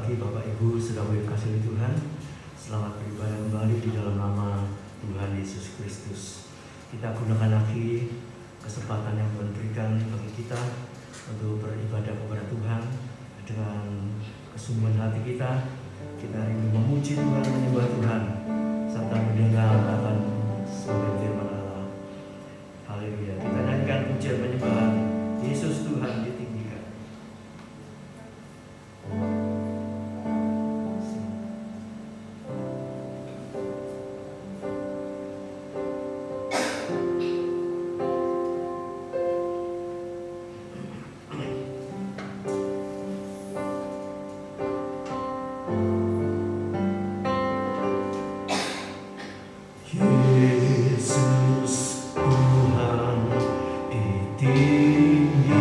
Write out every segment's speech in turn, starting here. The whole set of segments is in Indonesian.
pagi Bapak Ibu saudara yang kasih Tuhan. Selamat beribadah kembali di dalam nama Tuhan Yesus Kristus. Kita gunakan lagi kesempatan yang Tuhan berikan bagi kita untuk beribadah kepada Tuhan dengan kesungguhan hati kita. Kita rindu memuji Tuhan, menyembah Tuhan, serta mendengar akan sabda firman Allah. Haleluya. Kita nyanyikan pujian penyembahan Yesus Tuhan ditinggikan. Yesus Tuhan ditinggikan.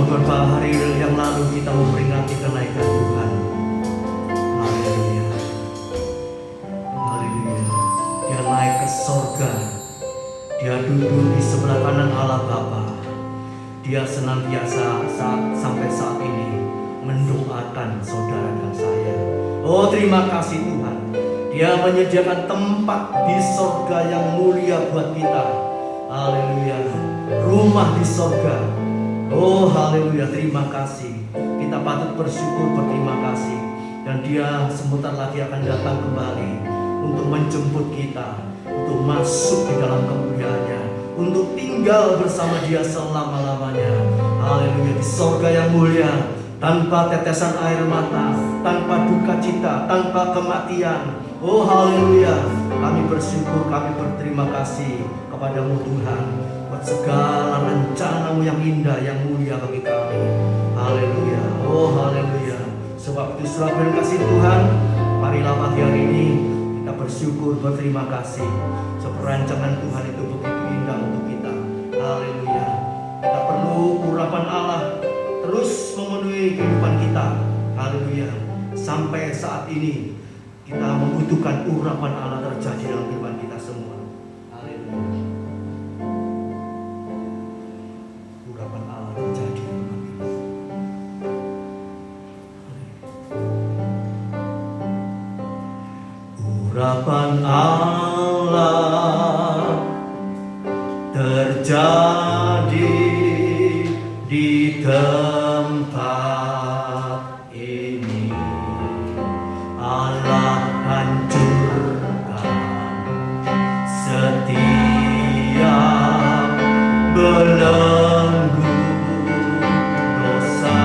beberapa hari yang lalu kita memperingati kenaikan Tuhan. Haleluya. Haleluya. Dia naik ke sorga. Dia duduk di sebelah kanan Allah Bapa. Dia senantiasa sampai saat ini mendoakan saudara dan saya. Oh, terima kasih Tuhan. Dia menyediakan tempat di sorga yang mulia buat kita. Haleluya. Rumah di sorga. Oh, haleluya. Terima kasih. Kita patut bersyukur, berterima kasih. Dan dia sebentar lagi akan datang kembali untuk menjemput kita, untuk masuk di dalam kemuliaannya, untuk tinggal bersama dia selama-lamanya. Haleluya. Di sorga yang mulia, tanpa tetesan air mata, tanpa duka cita, tanpa kematian. Oh, haleluya. Kami bersyukur, kami berterima kasih kepadamu Tuhan, buat segala rencanamu yang indah, yang mulia bagi kami. Haleluya. Oh, haleluya. Sebab itu selalu kasih Tuhan, marilah pagi hari ini kita bersyukur, berterima kasih. Seperancangan Tuhan itu begitu indah untuk kita. Haleluya. Kita perlu urapan Allah terus memenuhi kehidupan kita. Haleluya. Sampai saat ini kita membutuhkan urapan Allah terjadi dalam kehidupan kita semua. Haleluya. Urapan Allah terjadi dalam kehidupan kita. Urapan Allah terjadi di tempat ini. Allah hancurkan setiap belenggu dosa,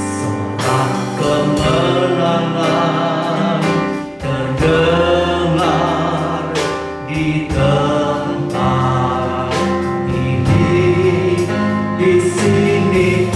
sorak kemenangan terdengar di tempat ini. Di sini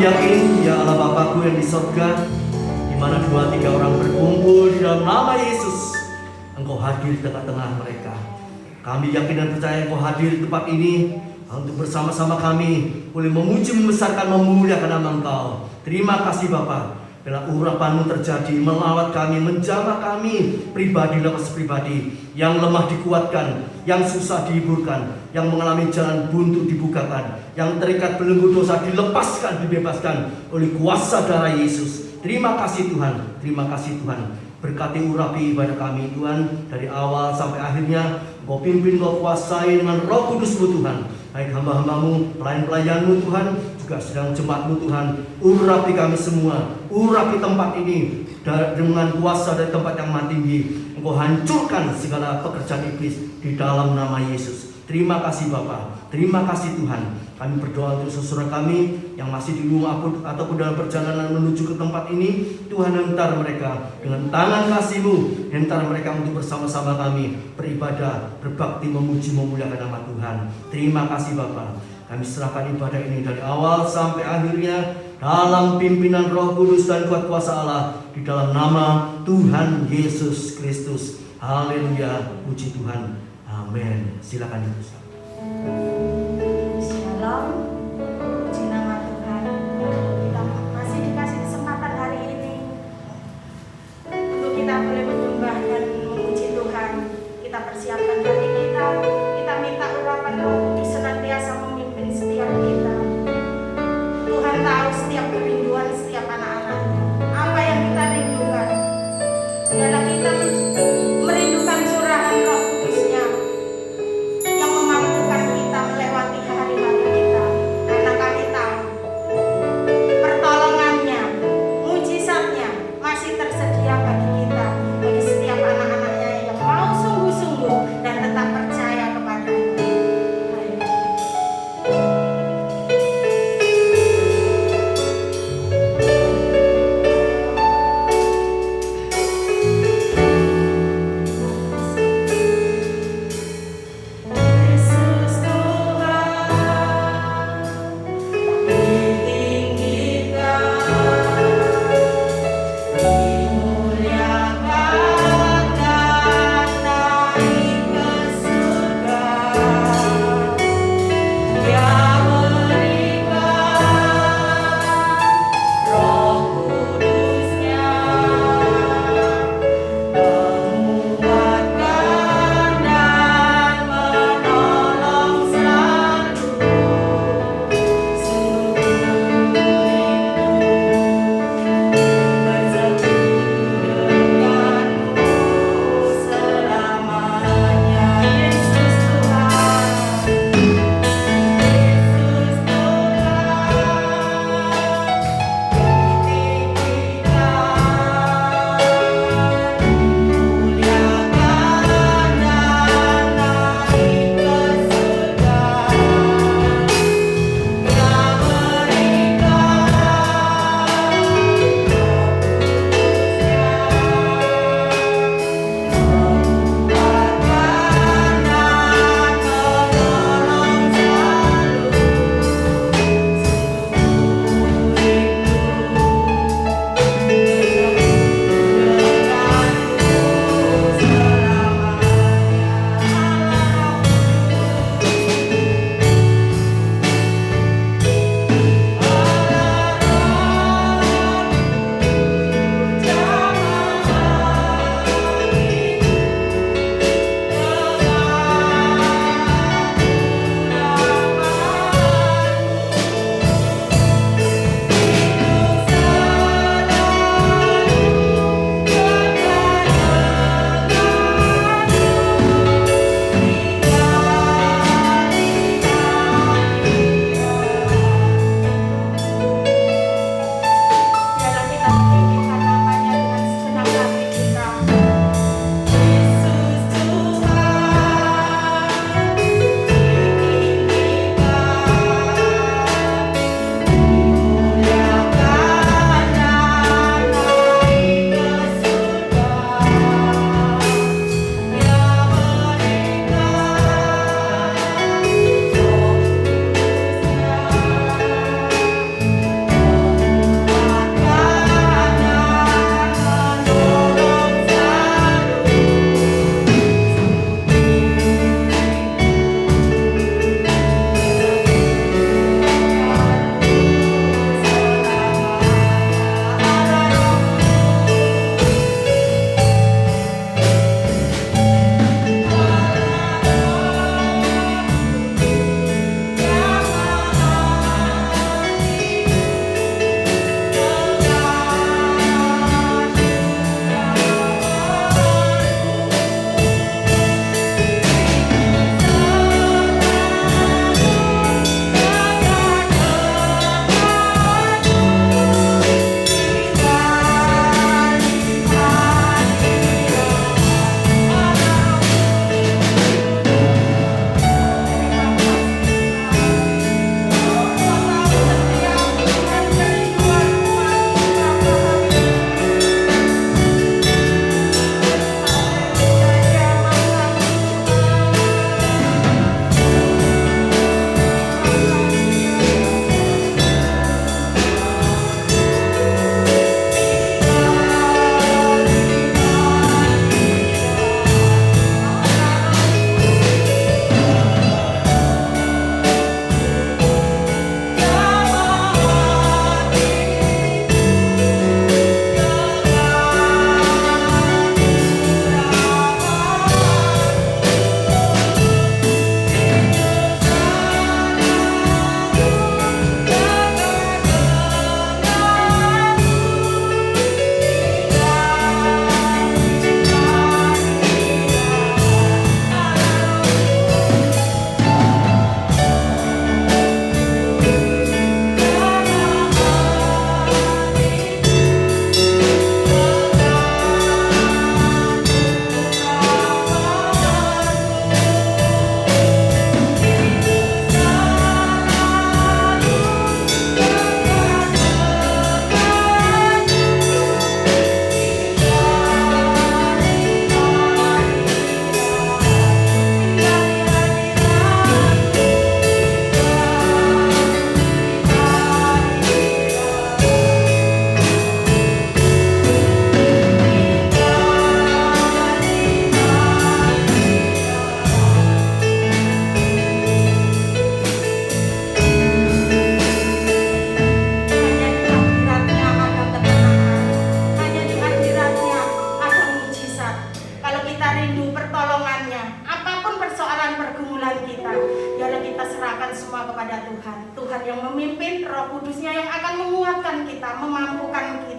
Kami yakin, ya Allah Bapakku yang di sorga, di mana 2-3 orang berkumpul di dalam nama Yesus, Engkau hadir di tengah-tengah mereka. Kami yakin dan percaya Engkau hadir di tempat ini untuk bersama-sama kami boleh memuji, membesarkan, memuliakan nama Engkau. Terima kasih Bapa. Bila urapan-Mu terjadi, melawat kami, menjamah kami, pribadi lepas pribadi, yang lemah dikuatkan, yang susah dihiburkan, yang mengalami jalan buntu dibukakan, yang terikat belenggu dosa dilepaskan, dibebaskan oleh kuasa darah Yesus. Terima kasih Tuhan, terima kasih Tuhan. Berkati urapi ibadah kami Tuhan, dari awal sampai akhirnya. Engkau pimpin, Engkau kuasai dengan Roh Kudus-Mu Tuhan. Baik hamba-hamba-Mu, pelayan-pelayan-Mu Tuhan, juga sedang jemaat-Mu Tuhan. Urapi kami semua, urapi tempat ini dengan kuasa dari tempat yang maha tinggi. Engkau hancurkan segala pekerjaan iblis di dalam nama Yesus. Terima kasih Bapa, terima kasih Tuhan. Kami berdoa untuk saudara kami yang masih di rumah ataupun dalam perjalanan menuju ke tempat ini. Tuhan, hentar mereka dengan tangan kasih-Mu, hentar mereka untuk bersama-sama kami beribadah, berbakti, memuji, memuliakan nama Tuhan. Terima kasih Bapa. Kami serahkan ibadah ini dari awal sampai akhirnya dalam pimpinan Roh Kudus dan kuat kuasa Allah, di dalam nama Tuhan Yesus Kristus. Haleluya, puji Tuhan. Amin. Silakan Ibu. Shalom, puji nama Tuhan. Kita masih dikasih kesempatan hari ini untuk kita boleh menyembah dan memuji Tuhan. Kita persiapkan hati kita. Kita minta urapan Roh Kudus senantiasa memimpin setiap kita. Tuhan tahu setiap kerinduan setiap anak-anaknya. Apa yang kita rindukan? Ialah kita merindukan curahan Roh Kudus-Nya yang memampukan kita melewati hari-hari kita.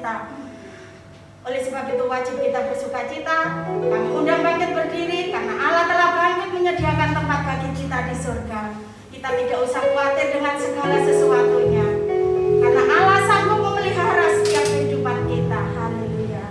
kita. Oleh sebab itu wajib kita bersukacita. Kami undang bangkit berdiri karena Allah telah bangkit menyediakan tempat bagi kita di surga. Kita tidak usah khawatir dengan segala sesuatunya, karena Allah sanggup memelihara setiap kehidupan kita. Haleluya.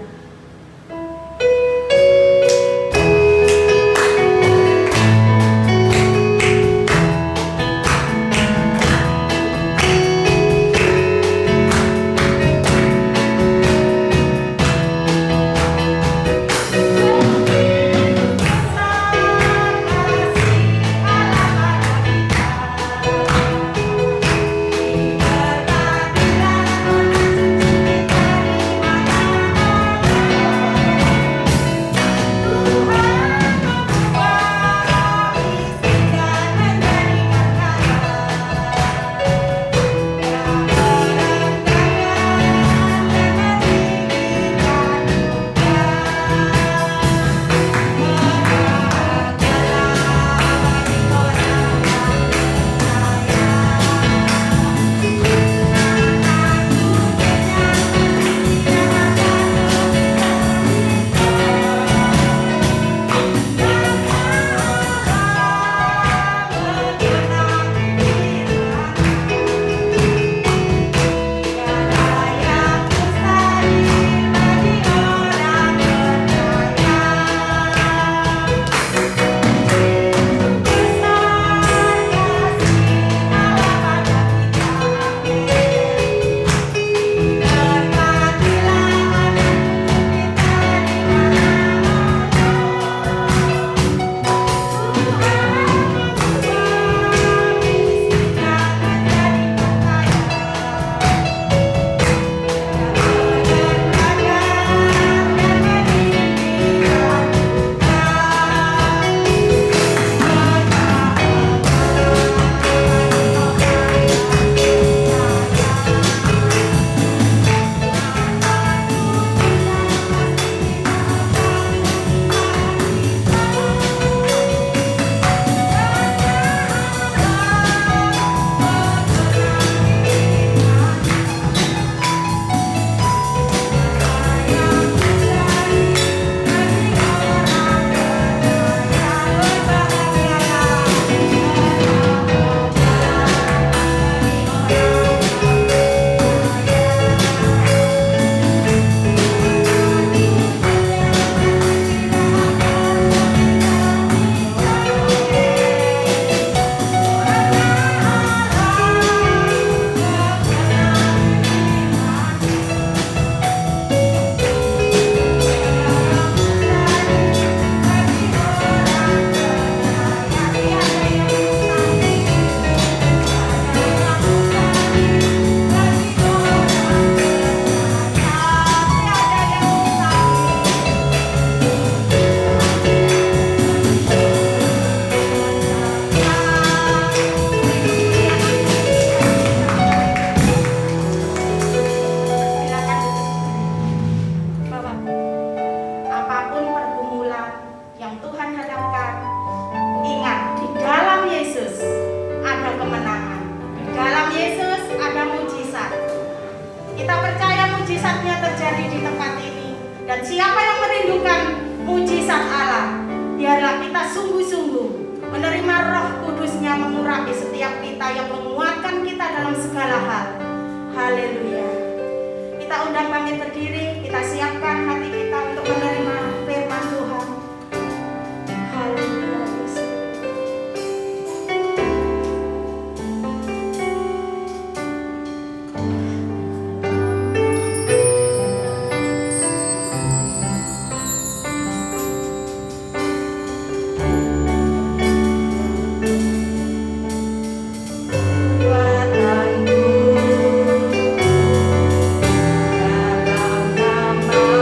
Dalam nama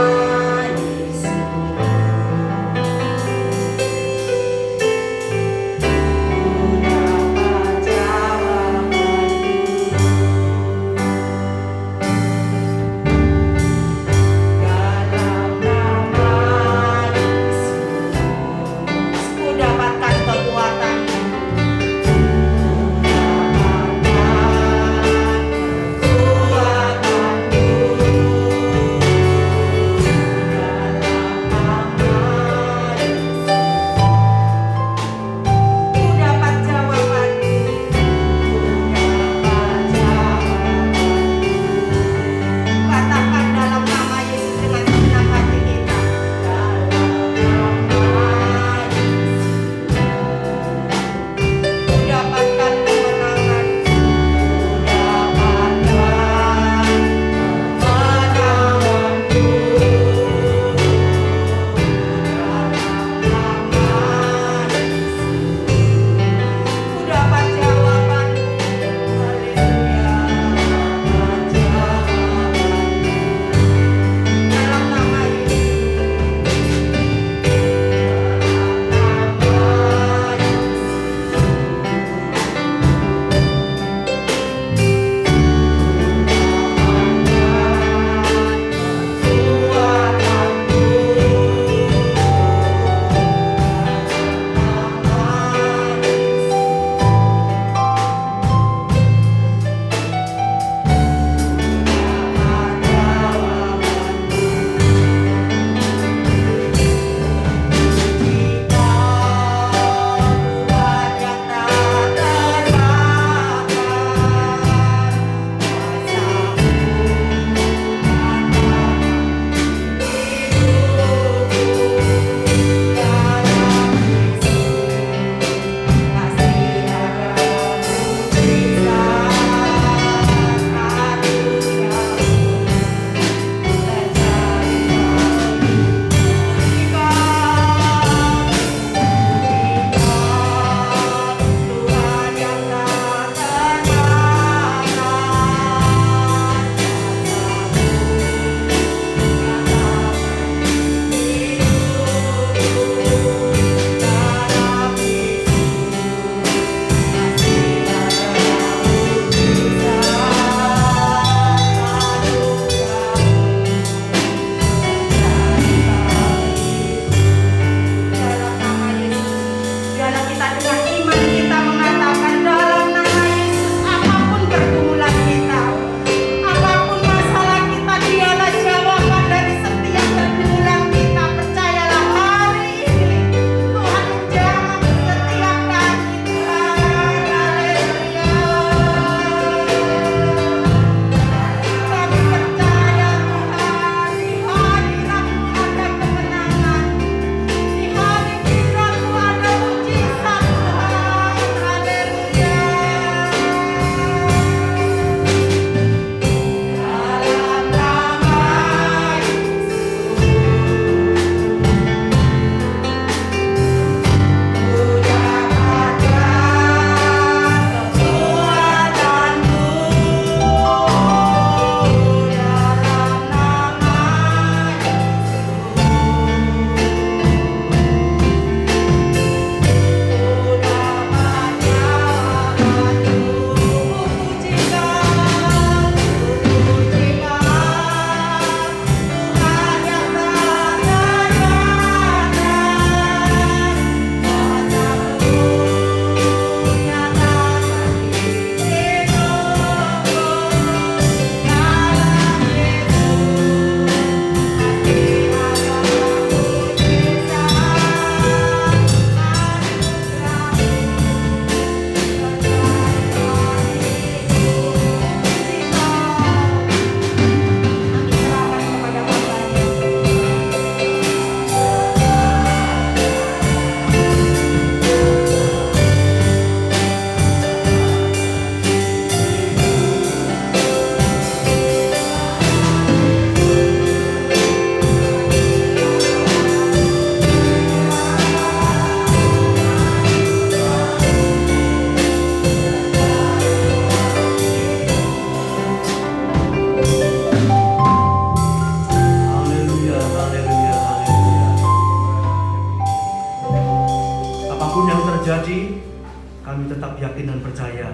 kami tetap yakin dan percaya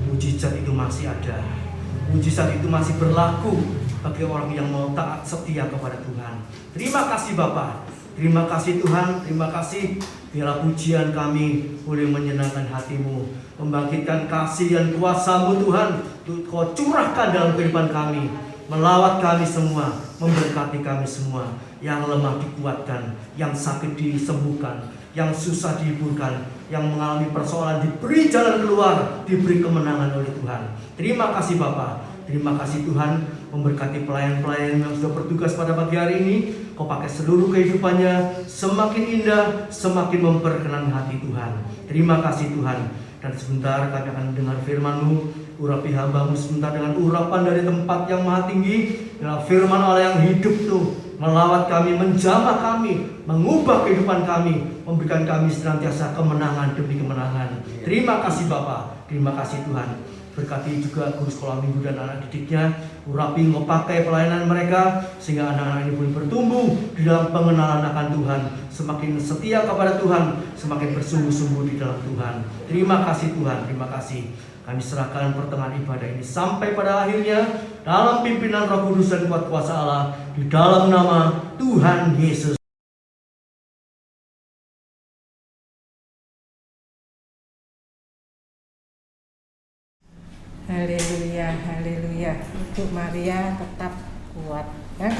mujizat itu masih ada. Mujizat itu masih berlaku bagi orang yang mau taat setia kepada Tuhan. Terima kasih Bapa, terima kasih Tuhan, terima kasih. Biarlah pujian kami boleh menyenangkan hati-Mu, membangkitkan kasih dan kuasa-Mu Tuhan. Kau curahkan dalam kehidupan kami, melawat kami semua, memberkati kami semua. Yang lemah dikuatkan, yang sakit disembuhkan, yang susah dihiburkan, yang mengalami persoalan diberi jalan keluar, diberi kemenangan oleh Tuhan. Terima kasih Bapa, terima kasih Tuhan, memberkati pelayan-pelayan yang sudah bertugas pada pagi hari ini. Kau pakai seluruh kehidupannya semakin indah, semakin memperkenankan hati Tuhan. Terima kasih Tuhan. Dan sebentar kami akan mendengar firman-Mu. Urapi hamba-Mu sebentar dengan urapan dari tempat yang maha tinggi. Dengan firman Allah yang hidup tuh melawat kami, menjamah kami, mengubah kehidupan kami, memberikan kami senantiasa kemenangan demi kemenangan. Terima kasih Bapa, terima kasih Tuhan. Berkati juga guru sekolah minggu dan anak didiknya. Urapi pakai pelayanan mereka sehingga anak-anak ini boleh bertumbuh di dalam pengenalan akan Tuhan, semakin setia kepada Tuhan, semakin bersungguh-sungguh di dalam Tuhan. Terima kasih Tuhan, terima kasih. Kami serahkan pertengahan ibadah ini sampai pada akhirnya dalam pimpinan Roh Kudus dan kuat kuasa Allah, di dalam nama Tuhan Yesus. Haleluya, haleluya. Ibu Maria tetap kuat ya.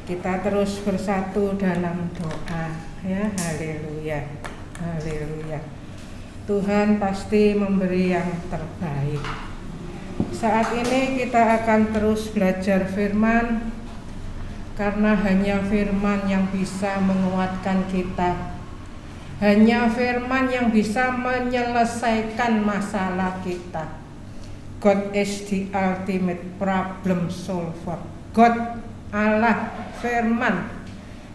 Kita terus bersatu dalam doa ya. Haleluya. Haleluya. Tuhan pasti memberi yang terbaik. Saat ini kita akan terus belajar firman, karena hanya firman yang bisa menguatkan kita. Hanya firman yang bisa menyelesaikan masalah kita. God is the ultimate problem solver. God, Allah, firman,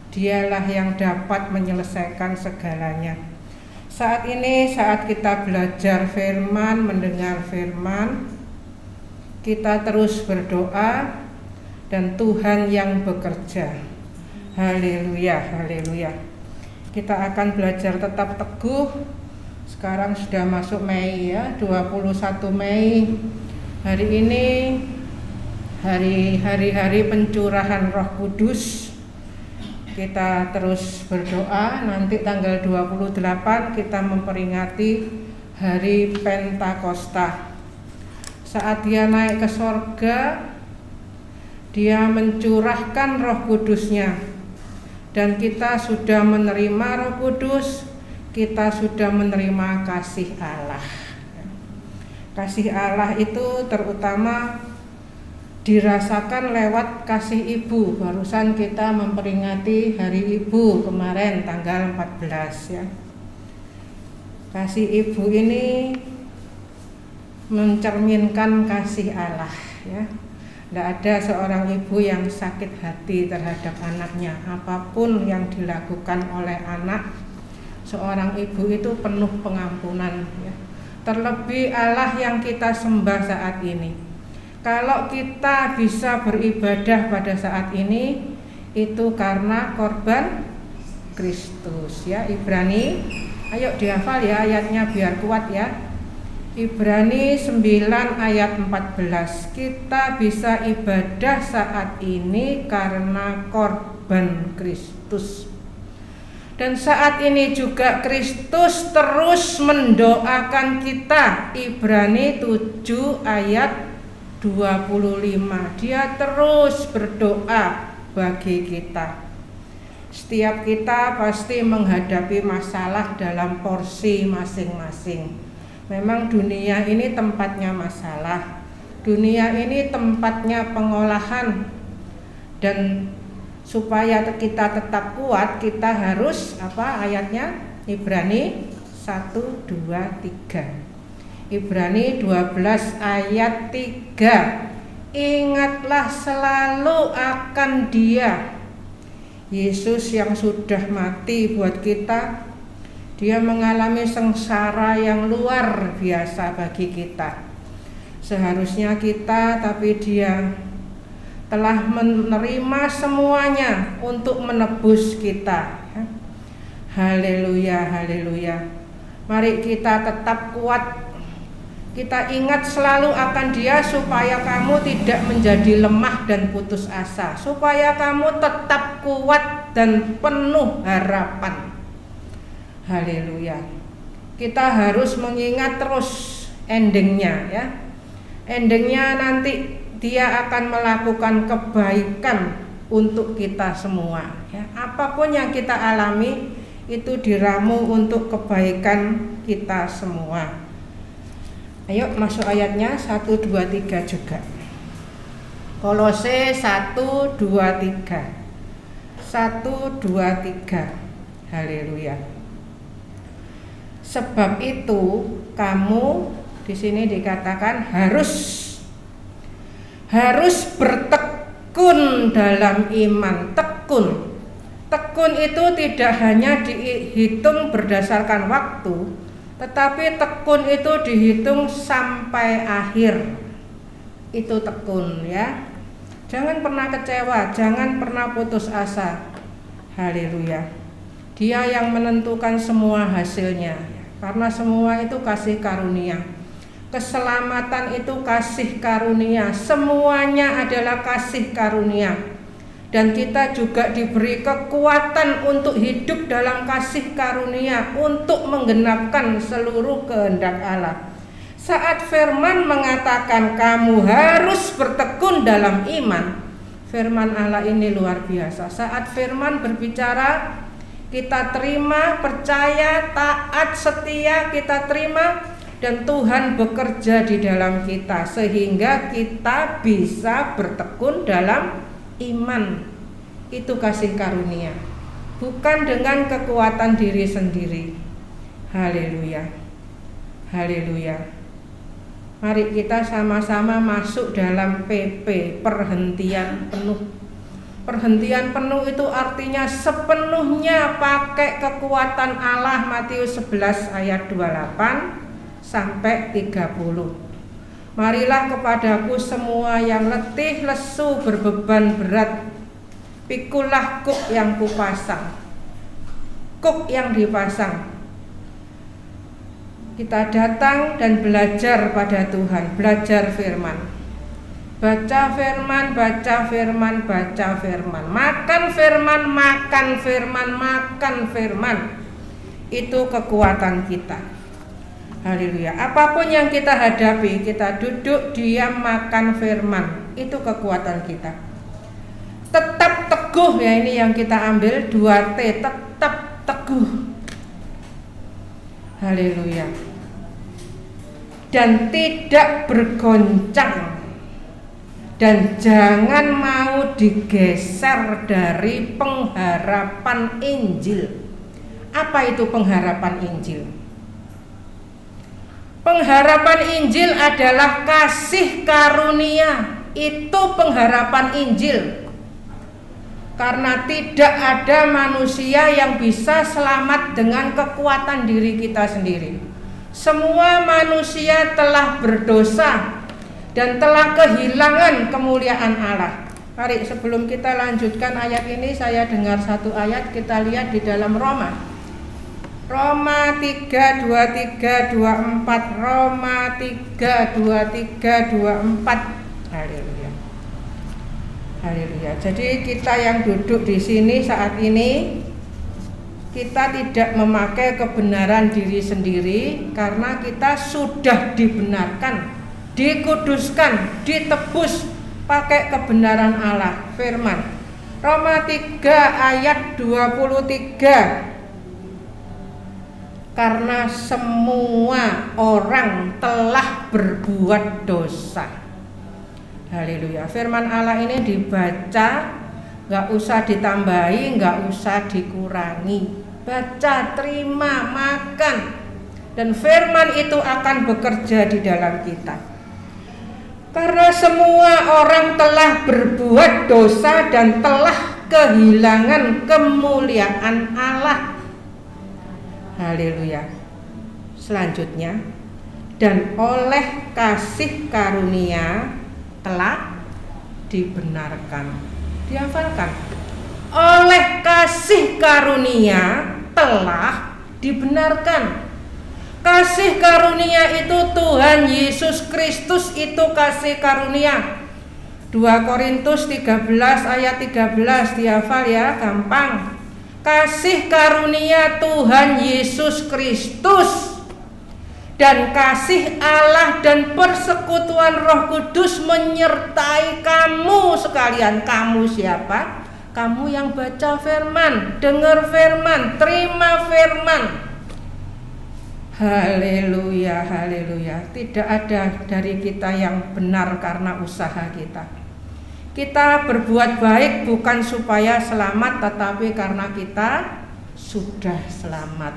dialah yang dapat menyelesaikan segalanya. Saat ini, saat kita belajar firman, mendengar firman, kita terus berdoa dan Tuhan yang bekerja. Haleluya, haleluya. Kita akan belajar tetap teguh. Sekarang sudah masuk Mei ya, 21 Mei. Hari ini hari-hari pencurahan Roh Kudus. Kita terus berdoa. Nanti tanggal 28 kita memperingati hari Pentakosta. Saat dia naik ke sorga, dia mencurahkan Roh Kudusnya. Dan kita sudah menerima Roh Kudus, kita sudah menerima kasih Allah. Kasih Allah itu terutama dirasakan lewat kasih ibu. Barusan kita memperingati hari ibu kemarin tanggal 14 ya. Kasih ibu ini mencerminkan kasih Allah ya. Tidak ada seorang ibu yang sakit hati terhadap anaknya. Apapun yang dilakukan oleh anak, seorang ibu itu penuh pengampunan ya. Terlebih Allah yang kita sembah saat ini. Kalau kita bisa beribadah pada saat ini, itu karena korban Kristus ya. Ibrani, ayo dihafal ya ayatnya biar kuat ya. Ibrani 9 ayat 14. Kita bisa ibadah saat ini karena korban Kristus. Dan saat ini juga Kristus terus mendoakan kita. Ibrani 7 ayat 25. Dia terus berdoa bagi kita. Setiap kita pasti menghadapi masalah dalam porsi masing-masing. Memang dunia ini tempatnya masalah. Dunia ini tempatnya pengolahan. Dan supaya kita tetap kuat, kita harus ayatnya? Ibrani 1, 2, 3. Ibrani 12 ayat 3. Ingatlah selalu akan Dia, Yesus yang sudah mati buat kita. Dia mengalami sengsara yang luar biasa bagi kita. Seharusnya kita, tapi Dia telah menerima semuanya untuk menebus kita. Haleluya, haleluya. Mari kita tetap kuat. Kita ingat selalu akan Dia supaya kamu tidak menjadi lemah dan putus asa, supaya kamu tetap kuat dan penuh harapan. Haleluya. Kita harus mengingat terus endingnya ya. Endingnya nanti Dia akan melakukan kebaikan untuk kita semua ya. Apapun yang kita alami itu diramu untuk kebaikan kita semua. Ayo masuk ayatnya 1, 2, 3 juga. Kolose 1, 2, 3. 1, 2, 3. Haleluya. Sebab itu kamu di sini dikatakan harus bertekun dalam iman. Tekun itu tidak hanya dihitung berdasarkan waktu, tetapi tekun itu dihitung sampai akhir. Itu tekun ya. Jangan pernah kecewa, jangan pernah putus asa. Haleluya. Dia yang menentukan semua hasilnya, karena semua itu kasih karunia. Keselamatan itu kasih karunia, semuanya adalah kasih karunia. Dan kita juga diberi kekuatan untuk hidup dalam kasih karunia, untuk menggenapkan seluruh kehendak Allah. Saat firman mengatakan kamu harus bertekun dalam iman, firman Allah ini luar biasa. Saat firman berbicara, kita terima, percaya, taat, setia, kita terima, dan Tuhan bekerja di dalam kita sehingga kita bisa bertekun dalam iman. Itu kasih karunia, bukan dengan kekuatan diri sendiri. Haleluya. Haleluya. Mari kita sama-sama masuk dalam PP, perhentian penuh. Perhentian penuh itu artinya sepenuhnya pakai kekuatan Allah. Matius 11 ayat 28 sampai 30. Marilah kepadaku semua yang letih, lesu, berbeban berat, pikulah kuk yang kupasang. Kuk yang dipasang. Kita datang dan belajar pada Tuhan, belajar firman. Baca firman, baca firman, baca firman. Makan firman, makan firman, makan firman. Itu kekuatan kita. Haleluya. Apapun yang kita hadapi, kita duduk, diam, makan firman. Itu kekuatan kita. Tetap teguh, ya ini yang kita ambil 2T, tetap teguh. Haleluya. Dan tidak bergoncang. Dan jangan mau digeser dari pengharapan Injil. Apa itu pengharapan Injil? Pengharapan Injil adalah kasih karunia. Itu pengharapan Injil. Karena tidak ada manusia yang bisa selamat dengan kekuatan diri kita sendiri. Semua manusia telah berdosa dan telah kehilangan kemuliaan Allah. Mari sebelum kita lanjutkan ayat ini, saya dengar satu ayat, kita lihat di dalam Roma 3:23-24. Roma 3:23-24. Haleluya. Haleluya. Jadi kita yang duduk di sini saat ini, kita tidak memakai kebenaran diri sendiri, karena kita sudah dibenarkan, dikuduskan, ditebus pakai kebenaran Allah, firman. Roma 3 ayat 23. Karena semua orang telah berbuat dosa. Haleluya. Firman Allah ini dibaca, gak usah ditambahi, gak usah dikurangi. Baca, terima, makan, dan firman itu akan bekerja di dalam kita. Karena semua orang telah berbuat dosa dan telah kehilangan kemuliaan Allah. Haleluya. Selanjutnya, dan oleh kasih karunia telah dibenarkan. Dihafalkan. Oleh kasih karunia telah dibenarkan. Kasih karunia itu Tuhan Yesus Kristus itu kasih karunia. 2 Korintus 13 ayat 13 dihafal ya, gampang. Kasih karunia Tuhan Yesus Kristus dan kasih Allah dan persekutuan Roh Kudus menyertai kamu sekalian. Kamu siapa? Kamu yang baca firman, dengar firman, terima firman. Haleluya, haleluya. Tidak ada dari kita yang benar karena usaha kita. Kita berbuat baik bukan supaya selamat, tetapi karena kita sudah selamat.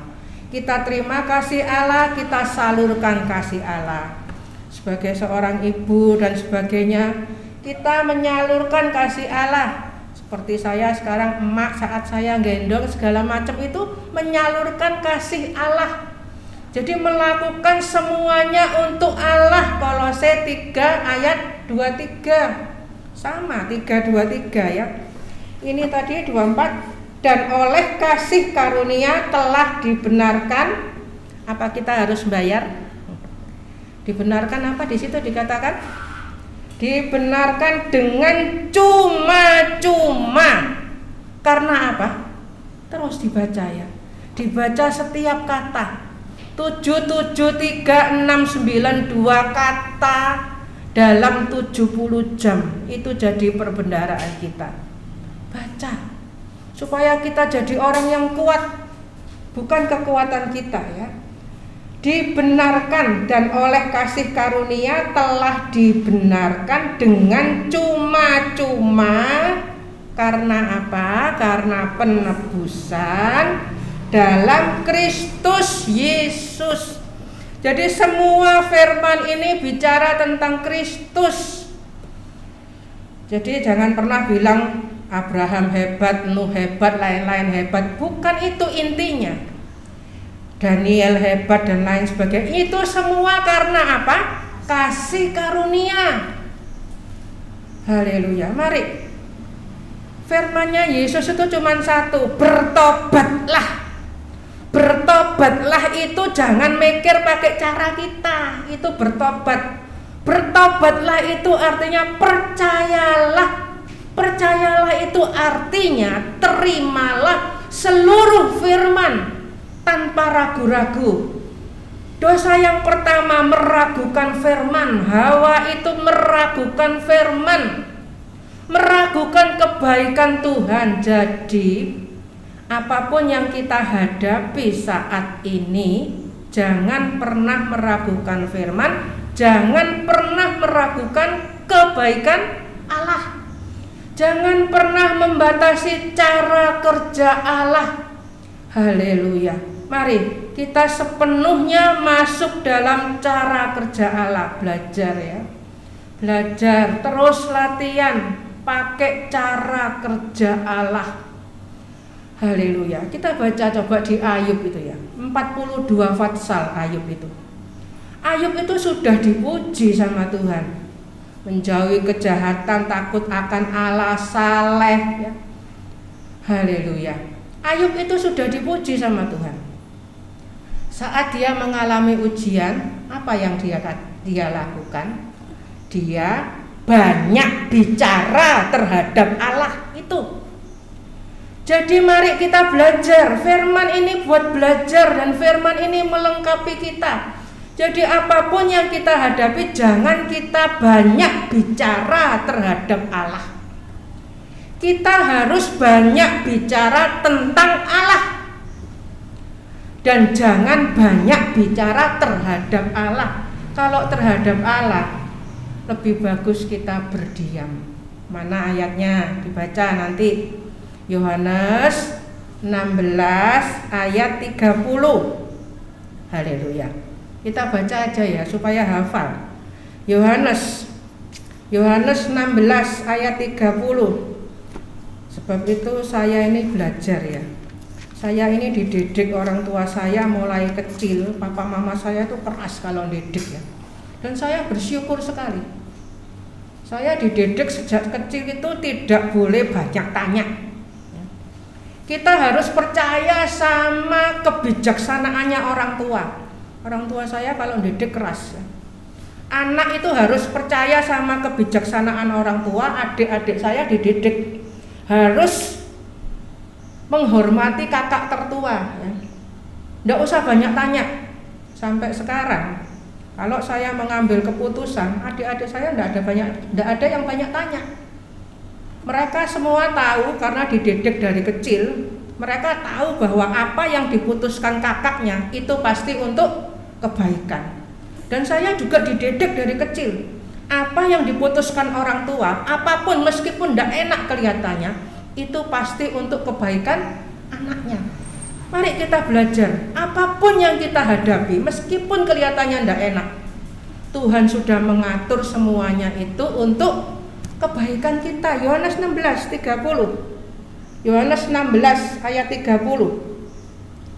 Kita terima kasih Allah, kita salurkan kasih Allah. Sebagai seorang ibu dan sebagainya, kita menyalurkan kasih Allah. Seperti saya sekarang, emak saat saya gendong segala macam itu menyalurkan kasih Allah. Jadi melakukan semuanya untuk Allah. Kolose 3 ayat 23. Sama 3:23 ya. Ini tadi 24. Dan oleh kasih karunia telah dibenarkan. Apa kita harus bayar? Dibenarkan apa di situ dikatakan? Dibenarkan dengan cuma-cuma. Karena apa? Terus dibaca ya. Dibaca setiap kata. 77362 kata dalam 70 jam itu jadi perbendaharaan kita. Baca supaya kita jadi orang yang kuat, bukan kekuatan kita ya. Dibenarkan dan oleh kasih karunia telah dibenarkan dengan cuma-cuma. Karena apa? Karena penebusan dalam Kristus Yesus. Jadi semua firman ini bicara tentang Kristus. Jadi jangan pernah bilang Abraham hebat, Nuh hebat, lain-lain hebat. Bukan itu intinya. Daniel hebat dan lain sebagainya. Itu semua karena apa? Kasih karunia. Haleluya. Mari. Firman-Nya Yesus itu cuma satu, bertobatlah. Bertobatlah itu jangan mikir pakai cara kita. Itu bertobat. Bertobatlah itu artinya percayalah. Percayalah itu artinya terimalah seluruh firman tanpa ragu-ragu. Dosa yang pertama meragukan firman. Hawa itu meragukan firman, meragukan kebaikan Tuhan. Jadi apapun yang kita hadapi saat ini, jangan pernah meragukan firman, jangan pernah meragukan kebaikan Allah. Jangan pernah membatasi cara kerja Allah. Haleluya. Mari kita sepenuhnya masuk dalam cara kerja Allah. Belajar ya. Belajar, terus latihan pakai cara kerja Allah. Haleluya. Kita baca coba di Ayub itu ya. 42 fatsal Ayub itu. Ayub itu sudah dipuji sama Tuhan. Menjauhi kejahatan, takut akan Allah, saleh ya. Haleluya. Ayub itu sudah dipuji sama Tuhan. Saat dia mengalami ujian, apa yang dia lakukan? Dia banyak bicara terhadap Allah itu. Jadi mari kita belajar. Firman ini buat belajar dan firman ini melengkapi kita. Jadi apapun yang kita hadapi, jangan kita banyak bicara terhadap Allah. Kita harus banyak bicara tentang Allah. Dan jangan banyak bicara terhadap Allah. Kalau terhadap Allah, lebih bagus kita berdiam. Mana ayatnya? Dibaca nanti. Yohanes 16 ayat 30. Haleluya. Kita baca aja ya supaya hafal. Yohanes 16 ayat 30. Sebab itu saya ini belajar ya. Saya ini dididik orang tua saya mulai kecil. Papa mama saya itu keras kalau didik ya. Dan saya bersyukur sekali. Saya dididik sejak kecil itu tidak boleh banyak tanya. Kita harus percaya sama kebijaksanaannya orang tua. Orang tua saya kalau didik keras. Anak itu harus percaya sama kebijaksanaan orang tua. Adik-adik saya dididik harus menghormati kakak tertua. Nggak usah banyak tanya. Sampai sekarang, kalau saya mengambil keputusan, adik-adik saya nggak ada yang banyak tanya. Mereka semua tahu karena dididik dari kecil. Mereka tahu bahwa apa yang diputuskan kakaknya itu pasti untuk kebaikan. Dan saya juga dididik dari kecil. Apa yang diputuskan orang tua, apapun meskipun tidak enak kelihatannya, itu pasti untuk kebaikan anaknya. Mari kita belajar, apapun yang kita hadapi, meskipun kelihatannya tidak enak, Tuhan sudah mengatur semuanya itu untuk kebaikan kita. Yohanes 16:30. Yohanes 16 ayat 30.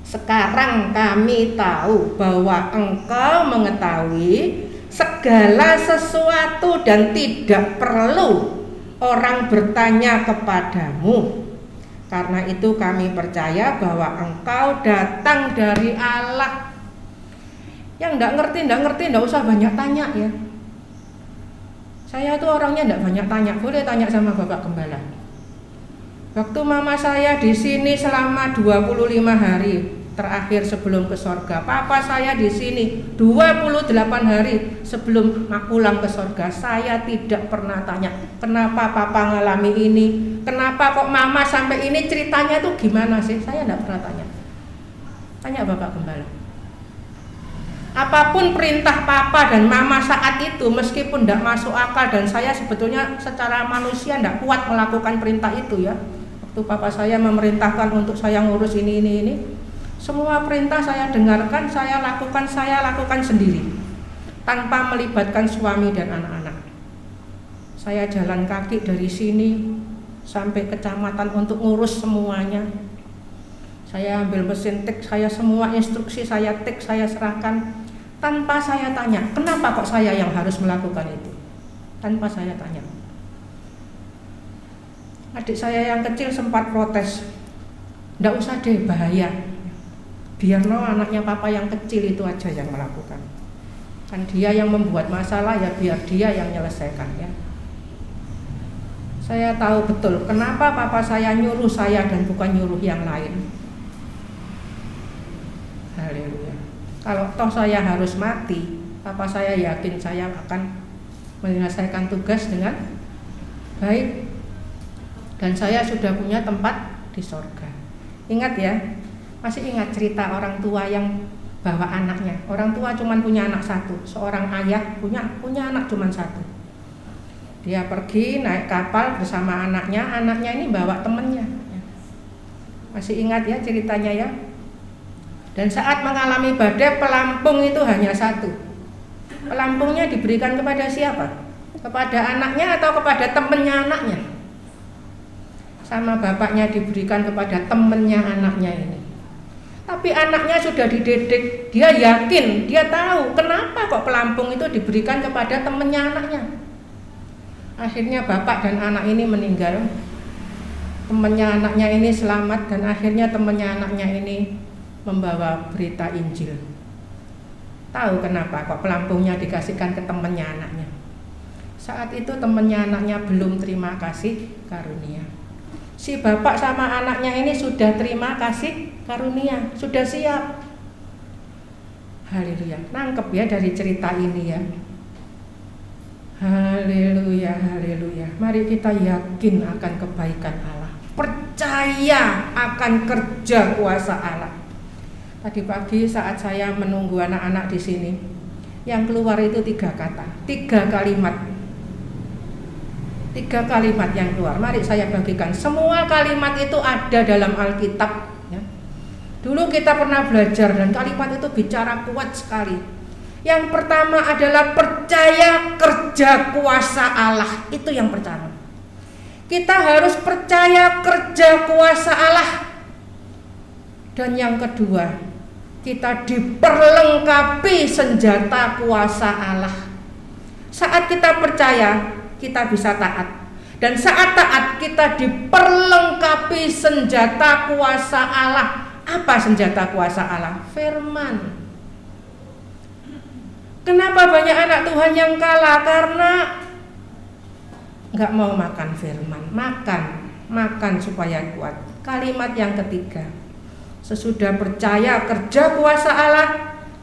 Sekarang kami tahu bahwa engkau mengetahui segala sesuatu dan tidak perlu orang bertanya kepadamu. Karena itu kami percaya bahwa engkau datang dari Allah. Yang enggak ngerti, enggak usah banyak tanya ya. Saya itu orangnya enggak banyak tanya, boleh tanya sama Bapak Gembala. Waktu mama saya di sini selama 25 hari terakhir sebelum ke sorga, papa saya di sini 28 hari sebelum pulang ke sorga. Saya tidak pernah tanya, kenapa papa ngalami ini, kenapa kok mama sampai ini, ceritanya tuh gimana sih? Saya tidak pernah tanya. Tanya Bapak Gembala. Apapun perintah papa dan mama saat itu, meskipun tidak masuk akal dan saya sebetulnya secara manusia tidak kuat melakukan perintah itu ya. Waktu papa saya memerintahkan untuk saya ngurus ini, semua perintah saya dengarkan, saya lakukan sendiri tanpa melibatkan suami dan anak-anak. Saya jalan kaki dari sini sampai kecamatan untuk ngurus semuanya. Saya ambil mesin tik, saya semua instruksi saya tik, saya serahkan tanpa saya tanya, kenapa kok saya yang harus melakukan itu? Tanpa saya tanya. Adik saya yang kecil sempat protes, nggak usah deh, bahaya. Biar anaknya papa yang kecil itu aja yang melakukan. Kan dia yang membuat masalah, ya biar dia yang menyelesaikan ya. Saya tahu betul kenapa papa saya nyuruh saya dan bukan nyuruh yang lain. Haleluya. Kalau toh saya harus mati, papa saya yakin saya akan menyelesaikan tugas dengan baik. Dan saya sudah punya tempat di sorga. Ingat ya, masih ingat cerita orang tua yang bawa anaknya. Orang tua cuma punya anak satu. Seorang ayah punya anak cuma satu. Dia pergi naik kapal bersama anaknya. Anaknya ini bawa temennya. Masih ingat ya ceritanya ya. Dan saat mengalami badai, pelampung itu hanya satu. Pelampungnya diberikan kepada siapa? Kepada anaknya atau kepada temennya anaknya? Sama bapaknya diberikan kepada temennya anaknya ini. Tapi anaknya sudah dididik, dia yakin, dia tahu kenapa kok pelampung itu diberikan kepada temannya anaknya. Akhirnya bapak dan anak ini meninggal. Temannya anaknya ini selamat dan akhirnya temannya anaknya ini membawa berita Injil. Tahu kenapa kok pelampungnya dikasihkan ke temannya anaknya? Saat itu temannya anaknya belum terima kasih karunia. Si bapak sama anaknya ini sudah terima kasih karunia, sudah siap. Haleluya. Nangkep ya dari cerita ini ya. Haleluya, haleluya. Mari kita yakin akan kebaikan Allah. Percaya akan kerja kuasa Allah. Tadi pagi saat saya menunggu anak-anak di sini, yang keluar itu 3 kata, 3 kalimat. 3 kalimat yang keluar. Mari saya bagikan. Semua kalimat itu ada dalam Alkitab ya. Dulu kita pernah belajar dan kalimat itu bicara kuat sekali. Yang pertama adalah percaya kerja kuasa Allah. Itu yang pertama. Kita harus percaya kerja kuasa Allah. Dan yang kedua, kita diperlengkapi senjata kuasa Allah. Saat kita percaya, kita bisa taat. Dan saat taat kita diperlengkapi senjata kuasa Allah. Apa senjata kuasa Allah? Firman. Kenapa banyak anak Tuhan yang kalah? Karena nggak mau makan firman. Makan supaya kuat. Kalimat yang ketiga, sesudah percaya kerja kuasa Allah,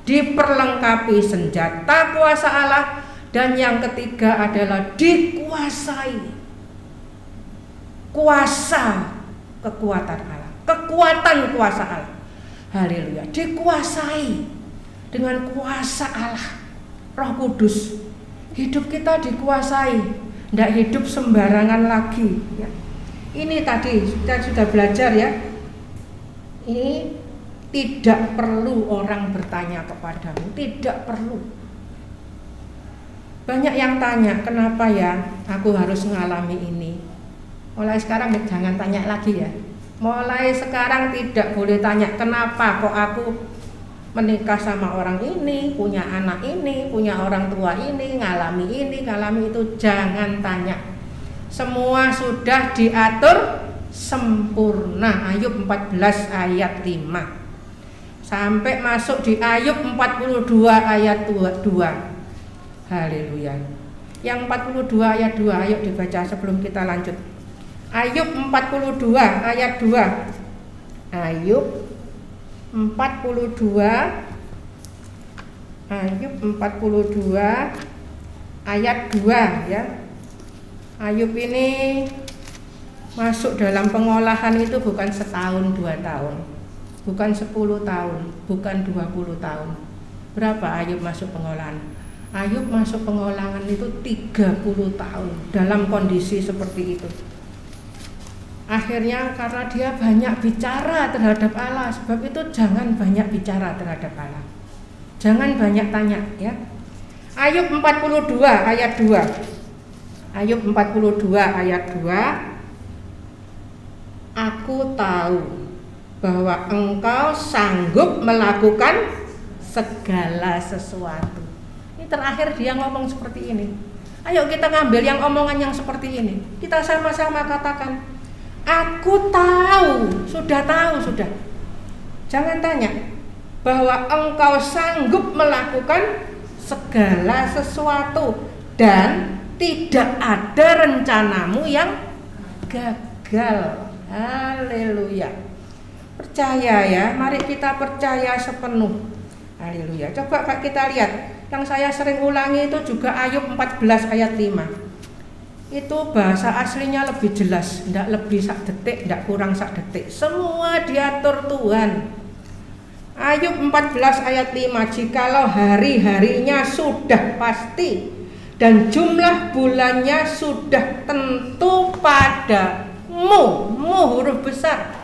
diperlengkapi senjata kuasa Allah, dan yang ketiga adalah dikuasai kuasa kekuatan Allah, kekuatan kuasa Allah. Haleluya, dikuasai dengan kuasa Allah, Roh Kudus. Hidup kita dikuasai, tidak hidup sembarangan lagi ya. Ini tadi kita sudah belajar ya. Ini tidak perlu orang bertanya kepadamu, tidak perlu. Banyak yang tanya, kenapa ya aku harus mengalami ini? Mulai sekarang jangan tanya lagi ya. Mulai sekarang tidak boleh tanya, kenapa kok aku menikah sama orang ini, punya anak ini, punya orang tua ini, ngalami itu. Jangan tanya. Semua sudah diatur sempurna. Ayub 14 ayat 5 sampai masuk di Ayub 42 ayat 2. Haleluya. Yang 42 ayat 2, ayo dibaca sebelum kita lanjut. Ayub 42 ayat 2. Ayub 42 ayat 2 ya. Ayub ini masuk dalam pengolahan itu bukan setahun 2 tahun, bukan 10 tahun, bukan 20 tahun. Berapa Ayub masuk pengolahan? Ayub masuk pengolahan itu 30 tahun dalam kondisi seperti itu. Akhirnya karena dia banyak bicara terhadap Allah, sebab itu jangan banyak bicara terhadap Allah. Jangan banyak tanya ya. Ayub 42 ayat 2. Ayub 42 ayat 2. Aku tahu bahwa Engkau sanggup melakukan segala sesuatu. Ini terakhir dia ngomong seperti ini. Ayo kita ngambil yang omongan yang seperti ini. Kita sama-sama katakan, aku tahu, sudah. Jangan tanya bahwa Engkau sanggup melakukan segala sesuatu dan tidak ada rencanamu yang gagal. Haleluya. Percaya ya, mari kita percaya sepenuh. Haleluya. Coba kita lihat, yang saya sering ulangi itu juga Ayub 14 ayat 5. Itu bahasa aslinya lebih jelas, tidak lebih sak detik, tidak kurang sak detik. Semua diatur Tuhan. Ayub 14 ayat 5, jikalau hari-harinya sudah pasti dan jumlah bulannya sudah tentu padamu, huruf besar,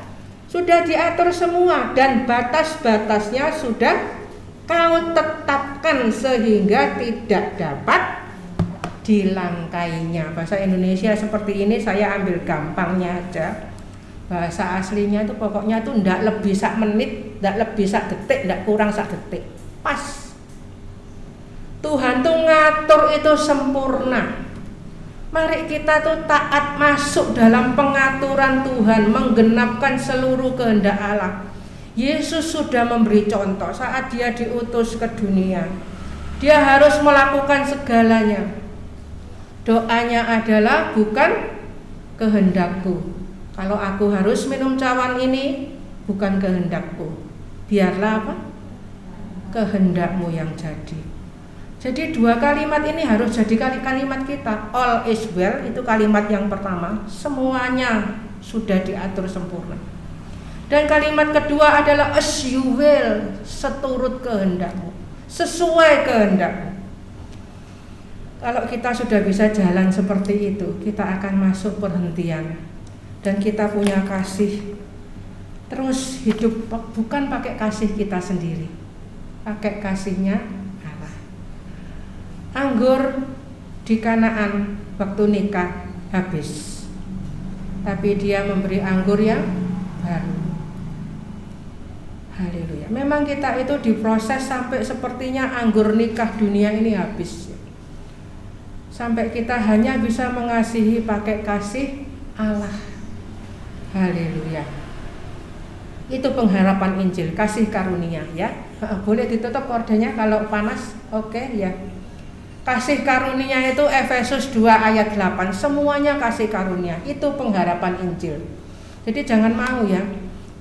sudah diatur semua, dan batas-batasnya sudah kau tetapkan sehingga tidak dapat dilangkainya. Bahasa Indonesia seperti ini saya ambil gampangnya aja. Bahasa aslinya itu pokoknya itu ndak lebih sak menit, ndak lebih sak detik, ndak kurang sak detik, pas. Tuhan tuh ngatur itu sempurna. Mari kita tuh taat masuk dalam pengaturan Tuhan, menggenapkan seluruh kehendak Allah. Yesus sudah memberi contoh saat dia diutus ke dunia. Dia harus melakukan segalanya. Doanya adalah bukan kehendakku. Kalau aku harus minum cawan ini, bukan kehendakku. Biarlah apa? Kehendakmu yang jadi. Jadi dua kalimat ini harus jadi kalimat kita. All is well itu kalimat yang pertama, semuanya sudah diatur sempurna. Dan kalimat kedua adalah as you will, seturut kehendakmu, sesuai kehendakmu. Kalau kita sudah bisa jalan seperti itu, kita akan masuk perhentian dan kita punya kasih. Terus hidup bukan pakai kasih kita sendiri, pakai kasihnya. Anggur di Kanaan waktu nikah habis, tapi dia memberi anggur yang baru. Haleluya. Memang kita itu diproses sampai sepertinya anggur nikah dunia ini habis, sampai kita hanya bisa mengasihi pakai kasih Allah. Haleluya. Itu pengharapan Injil, kasih karunia ya. Boleh ditutup kordenya kalau panas. Oke ya. Kasih karunia itu Efesus 2 ayat 8. Semuanya kasih karunia. Itu pengharapan Injil. Jadi jangan mau ya.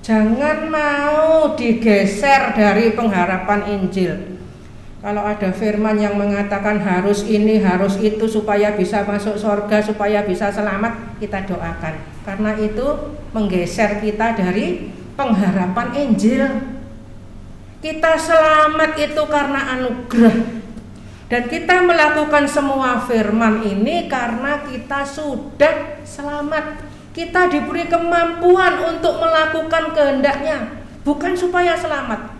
Jangan mau digeser dari pengharapan Injil. Kalau ada firman yang mengatakan harus ini, harus itu supaya bisa masuk surga, supaya bisa selamat, kita doakan. Karena itu menggeser kita dari pengharapan Injil. Kita selamat itu karena anugerah. Dan kita melakukan semua firman ini karena kita sudah selamat. Kita diberi kemampuan untuk melakukan kehendaknya, bukan supaya selamat.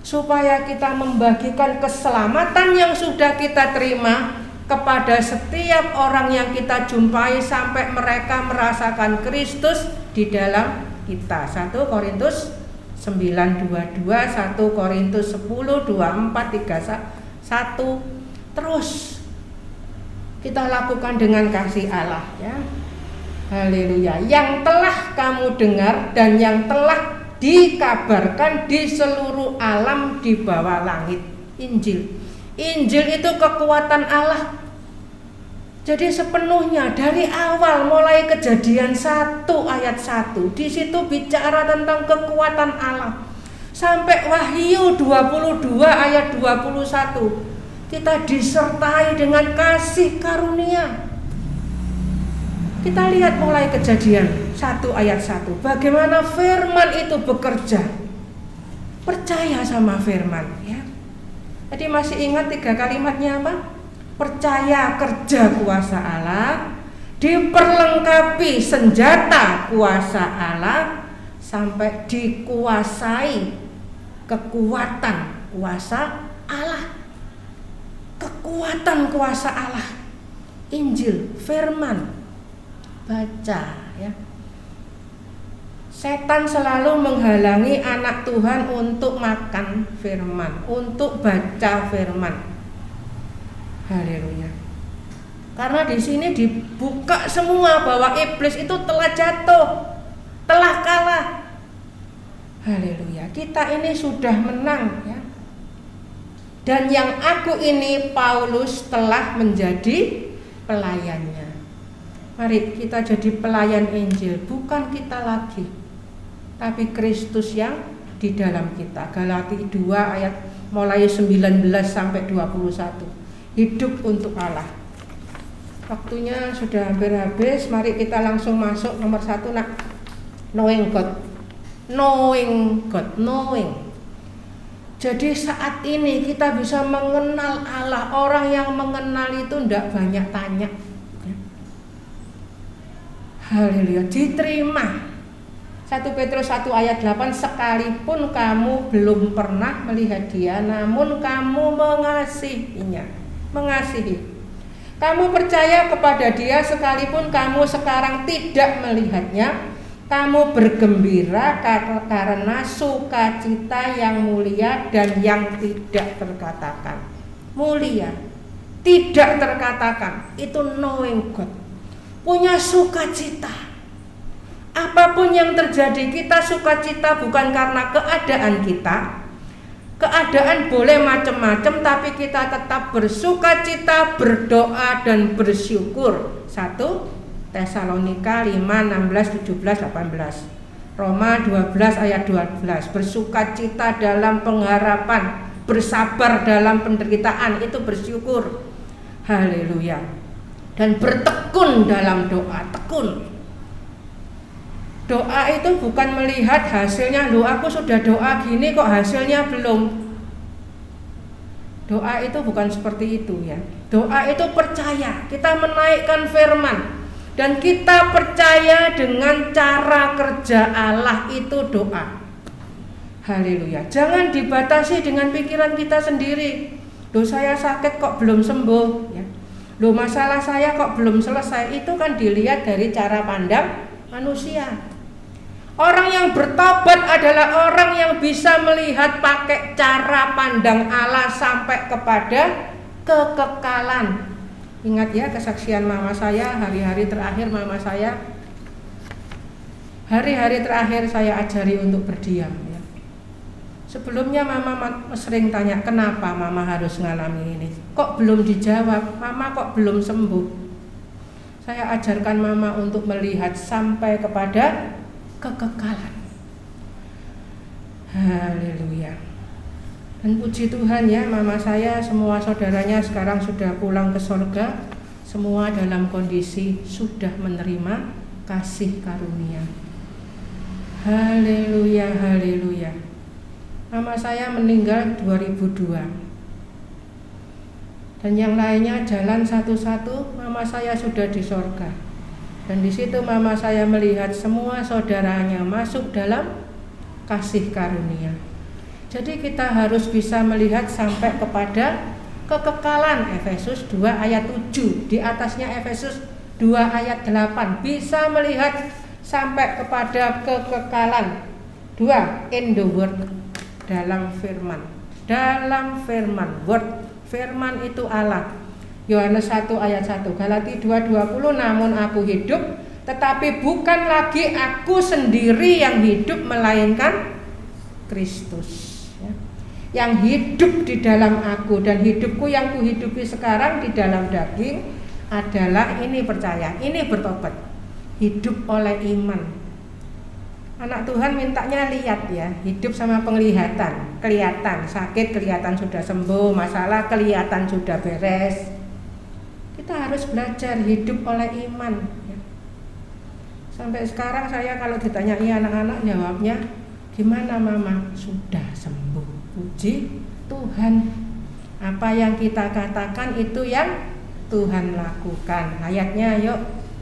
Supaya kita membagikan keselamatan yang sudah kita terima kepada setiap orang yang kita jumpai sampai mereka merasakan Kristus di dalam kita. 1 Korintus 9:22, 1 Korintus 10:24-31. Terus kita lakukan dengan kasih Allah ya. Haleluya. Yang telah kamu dengar dan yang telah dikabarkan di seluruh alam di bawah langit. Injil. Injil itu kekuatan Allah. Jadi sepenuhnya dari awal mulai Kejadian 1 ayat 1 di situ bicara tentang kekuatan Allah. Sampai Wahyu 22 ayat 21 kita disertai dengan kasih karunia. Kita lihat mulai Kejadian 1 ayat 1 bagaimana firman itu bekerja. Percaya sama firman ya. Jadi masih ingat 3 kalimatnya apa? Percaya kerja kuasa Allah, diperlengkapi senjata kuasa Allah, sampai dikuasai kekuatan kuasa Allah. Kekuatan kuasa Allah. Injil, firman, baca ya. Setan selalu menghalangi anak Tuhan untuk makan firman, untuk baca firman. Haleluya. Karena di sini dibuka semua bahwa iblis itu telah jatuh, telah kalah. Haleluya. Kita ini sudah menang ya. Dan yang aku ini Paulus telah menjadi pelayannya. Mari kita jadi pelayan Injil, bukan kita lagi, tapi Kristus yang di dalam kita. Galatia 2 ayat mulai 19 sampai 21. Hidup untuk Allah. Waktunya sudah hampir habis. Mari kita langsung masuk nomor 1 nak. Knowing God. Knowing God. Knowing. Jadi saat ini kita bisa mengenal Allah. Orang yang mengenal itu tidak banyak tanya. Haleluya. Diterima. 1 Petrus 1 ayat 8, sekalipun kamu belum pernah melihat dia, namun kamu mengasihinya. Mengasihi. Kamu percaya kepada dia sekalipun kamu sekarang tidak melihatnya. Kamu bergembira karena sukacita yang mulia dan yang tidak terkatakan. Mulia, tidak terkatakan. Itu knowing God. Punya sukacita. Apapun yang terjadi, kita sukacita bukan karena keadaan kita. Keadaan boleh macam-macam, tapi kita tetap bersukacita, berdoa dan bersyukur. 1 Tesalonika 5, 16, 17, 18. Roma 12 ayat 12. Bersukacita dalam pengharapan, bersabar dalam penderitaan, itu bersyukur. Haleluya. Dan bertekun dalam doa, tekun. Doa itu bukan melihat hasilnya, loh aku sudah doa gini kok hasilnya belum. Doa itu bukan seperti itu ya. Doa itu percaya, kita menaikkan firman. Dan kita percaya dengan cara kerja Allah itu doa. Haleluya. Jangan dibatasi dengan pikiran kita sendiri. Loh saya sakit kok belum sembuh ya. Loh masalah saya kok belum selesai. Itu kan dilihat dari cara pandang manusia. Orang yang bertobat adalah orang yang bisa melihat pakai cara pandang Allah sampai kepada kekekalan. Ingat ya kesaksian mama saya, hari-hari terakhir mama saya Hari-hari terakhir saya ajari untuk berdiam ya. Sebelumnya mama sering tanya, kenapa mama harus ngalami ini? Kok belum dijawab? Mama kok belum sembuh? Saya ajarkan mama untuk melihat sampai kepada kekekalan. Haleluya. Dan puji Tuhan ya, mama saya, semua saudaranya sekarang sudah pulang ke surga. Semua dalam kondisi sudah menerima kasih karunia. Haleluya, haleluya. Mama saya meninggal 2002. Dan yang lainnya jalan satu-satu, mama saya sudah di surga. Dan di situ mama saya melihat semua saudaranya masuk dalam kasih karunia. Jadi kita harus bisa melihat sampai kepada kekekalan. Efesus 2 ayat 7, di atasnya Efesus 2 ayat 8, bisa melihat sampai kepada kekekalan. 2, in the word, dalam firman. Dalam firman, word, firman itu Allah. Yohanes 1 ayat 1, Galati 2:20, namun aku hidup, tetapi bukan lagi aku sendiri yang hidup, melainkan Kristus yang hidup di dalam aku, dan hidupku yang kuhidupi sekarang di dalam daging adalah, ini percaya, ini bertobat, hidup oleh iman. Anak Tuhan mintanya lihat ya, hidup sama penglihatan, kelihatan sakit, kelihatan sudah sembuh, masalah kelihatan sudah beres. Kita harus belajar hidup oleh iman ya. Sampai sekarang saya kalau ditanyai anak-anak jawabnya, gimana mama? Sudah sembuh. Puji Tuhan. Apa yang kita katakan itu yang Tuhan lakukan. Ayatnya yuk,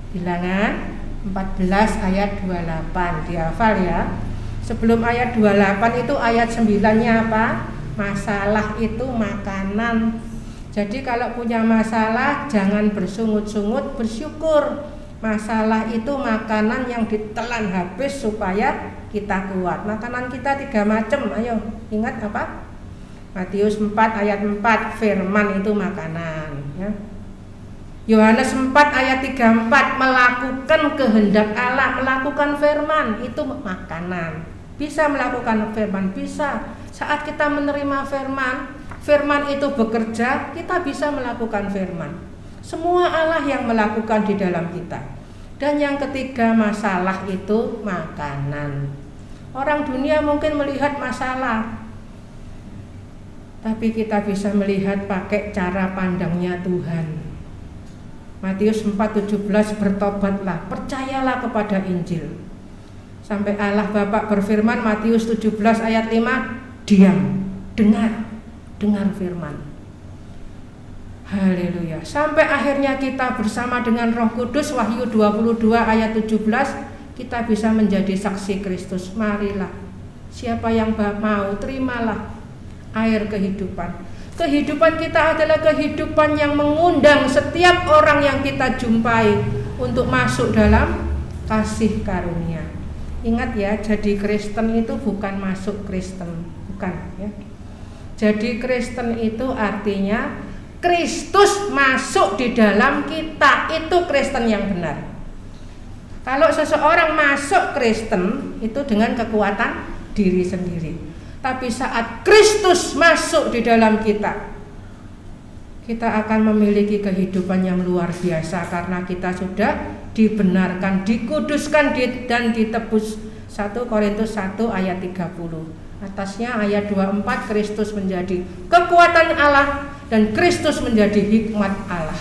Bilangan 14 ayat 28, dihafal ya. Sebelum ayat 28 itu ayat 9-nya apa? Masalah itu makanan. Jadi kalau punya masalah jangan bersungut-sungut, bersyukur. Masalah itu makanan yang ditelan habis supaya kita kuat. Makanan kita 3 macam. Ayo, ingat apa? Matius 4 ayat 4, firman itu makanan ya. Yohanes 4 ayat 34, melakukan kehendak Allah, melakukan firman itu makanan. Bisa melakukan firman, bisa. Saat kita menerima firman, firman itu bekerja, kita bisa melakukan firman. Semua Allah yang melakukan di dalam kita. Dan yang ketiga, masalah itu makanan. Orang dunia mungkin melihat masalah, tapi kita bisa melihat pakai cara pandangnya Tuhan. Matius 4:17, bertobatlah, percayalah kepada Injil. Sampai Allah Bapa berfirman, Matius 17 ayat 5, diam, dengar firman. Haleluya. Sampai akhirnya kita bersama dengan Roh Kudus, Wahyu 22 ayat 17, kita bisa menjadi saksi Kristus. Marilah, siapa yang mau, terimalah air kehidupan. Kehidupan kita adalah kehidupan yang mengundang setiap orang yang kita jumpai untuk masuk dalam kasih karunia. Ingat ya, jadi Kristen itu bukan masuk Kristen, bukan ya. Jadi Kristen itu artinya Kristus masuk di dalam kita, itu Kristen yang benar. Kalau seseorang masuk Kristen itu dengan kekuatan diri sendiri. Tapi saat Kristus masuk di dalam kita, kita akan memiliki kehidupan yang luar biasa karena kita sudah dibenarkan, dikuduskan dan ditebus. 1 Korintus 1 ayat 30. Atasnya ayat 24, Kristus menjadi kekuatan Allah dan Kristus menjadi hikmat Allah.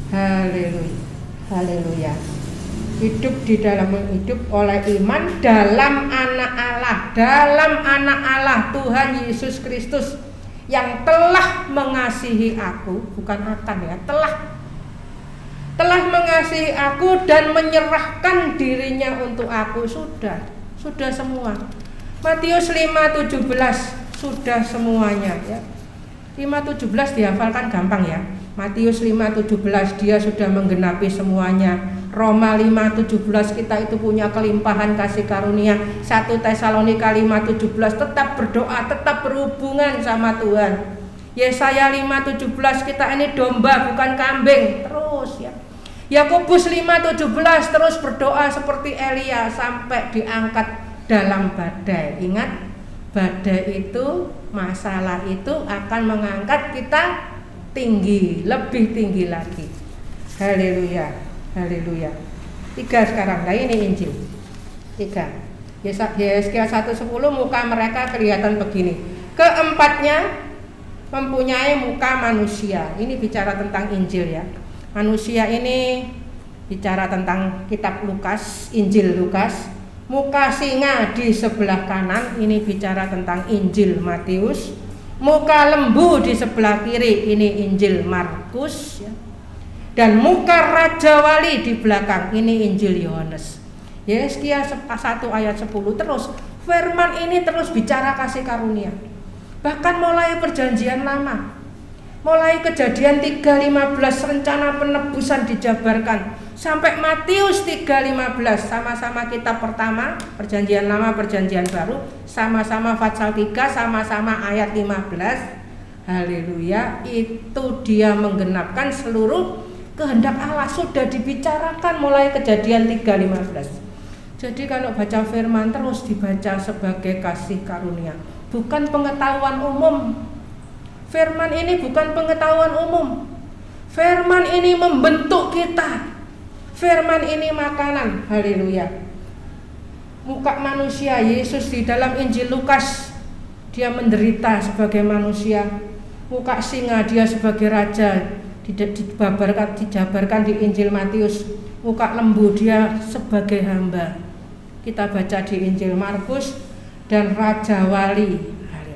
Haleluya. Haleluya. Hidup di dalam hidup oleh iman dalam anak Allah, dalam anak Allah Tuhan Yesus Kristus yang telah mengasihi aku, bukan akan ya, telah mengasihi aku dan menyerahkan dirinya untuk aku. Sudah semua. Matius 5:17, sudah semuanya ya. 5:17 dihafalkan gampang ya. Matius 5:17, dia sudah menggenapi semuanya. Roma 5:17, kita itu punya kelimpahan kasih karunia. 1 Tesalonika 5:17, tetap berdoa, tetap berhubungan sama Tuhan. Yesaya 5:17, kita ini domba bukan kambing. Terus ya. Yakobus 5:17 terus berdoa seperti Elia sampai diangkat dalam badai. Ingat, badai itu, masalah itu akan mengangkat kita tinggi, lebih tinggi lagi. Haleluya, haleluya. 3 sekarang, nah ini Injil 3. Yesaya 1:10 muka mereka kelihatan begini. Keempatnya mempunyai muka manusia. Ini bicara tentang Injil ya. Manusia ini bicara tentang kitab Lukas, Injil Lukas. Muka singa di sebelah kanan, ini bicara tentang Injil Matius. Muka lembu di sebelah kiri, ini Injil Markus ya. Dan muka raja wali di belakang, ini Injil Yohanes. Yesaya 1 ayat 10 terus. Firman ini terus bicara kasih karunia. Bahkan mulai perjanjian lama, mulai Kejadian 3:15 rencana penebusan dijabarkan sampai Matius 3:15, sama-sama kitab pertama, perjanjian lama, perjanjian baru, sama-sama Fatsal 3, sama-sama ayat 15. Haleluya, itu dia menggenapkan seluruh kehendak Allah, sudah dibicarakan mulai Kejadian 3:15. Jadi kalau baca firman terus dibaca sebagai kasih karunia, bukan pengetahuan umum. Firman ini bukan pengetahuan umum. Firman ini membentuk kita. Firman ini makanan. Haleluya. Muka manusia Yesus di dalam Injil Lukas, dia menderita sebagai manusia. Muka singa dia sebagai raja, dijabarkan di Injil Matius. Muka lembu dia sebagai hamba. Kita baca di Injil Markus. Dan raja wali,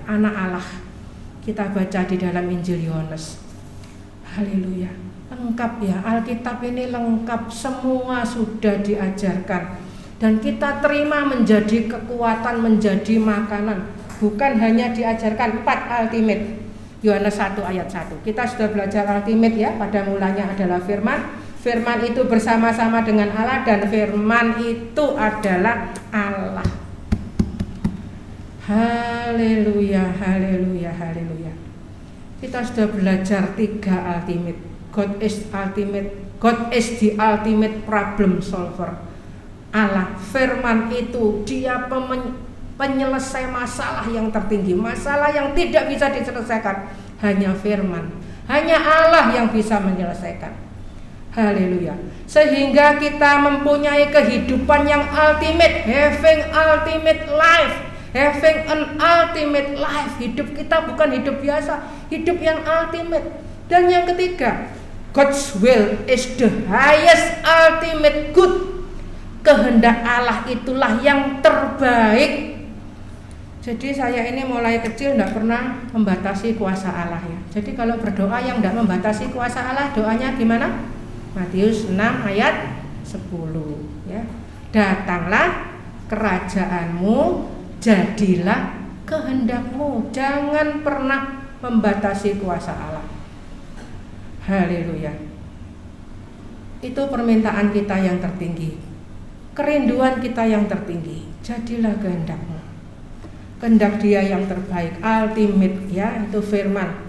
anak Allah, kita baca di dalam Injil Yohanes. Haleluya. Lengkap ya, Alkitab ini lengkap, semua sudah diajarkan. Dan kita terima menjadi kekuatan, menjadi makanan. Bukan hanya diajarkan 4 ultimate. Yohanes 1 ayat 1. Kita sudah belajar ultimate ya, pada mulanya adalah firman. Firman itu bersama-sama dengan Allah, dan firman itu adalah Allah. Haleluya, haleluya, haleluya. Kita sudah belajar 3 ultimate. God is ultimate. God is the ultimate problem solver. Allah, firman itu dia penyelesai masalah yang tertinggi, masalah yang tidak bisa diselesaikan. Hanya firman, hanya Allah yang bisa menyelesaikan. Haleluya. Sehingga kita mempunyai kehidupan yang ultimate, having ultimate life, having an ultimate life. Hidup kita bukan hidup biasa, hidup yang ultimate. Dan yang ketiga, God's will is the highest ultimate good. Kehendak Allah itulah yang terbaik. Jadi saya ini mulai kecil tidak pernah membatasi kuasa Allah ya. Jadi kalau berdoa yang tidak membatasi kuasa Allah, doanya gimana? Matius 6 ayat 10 ya. Datanglah kerajaanmu, jadilah kehendakmu. Jangan pernah membatasi kuasa Allah. Haleluya. Itu permintaan kita yang tertinggi, kerinduan kita yang tertinggi. Jadilah kehendakmu, kehendak Dia yang terbaik, ultimate ya, itu firman.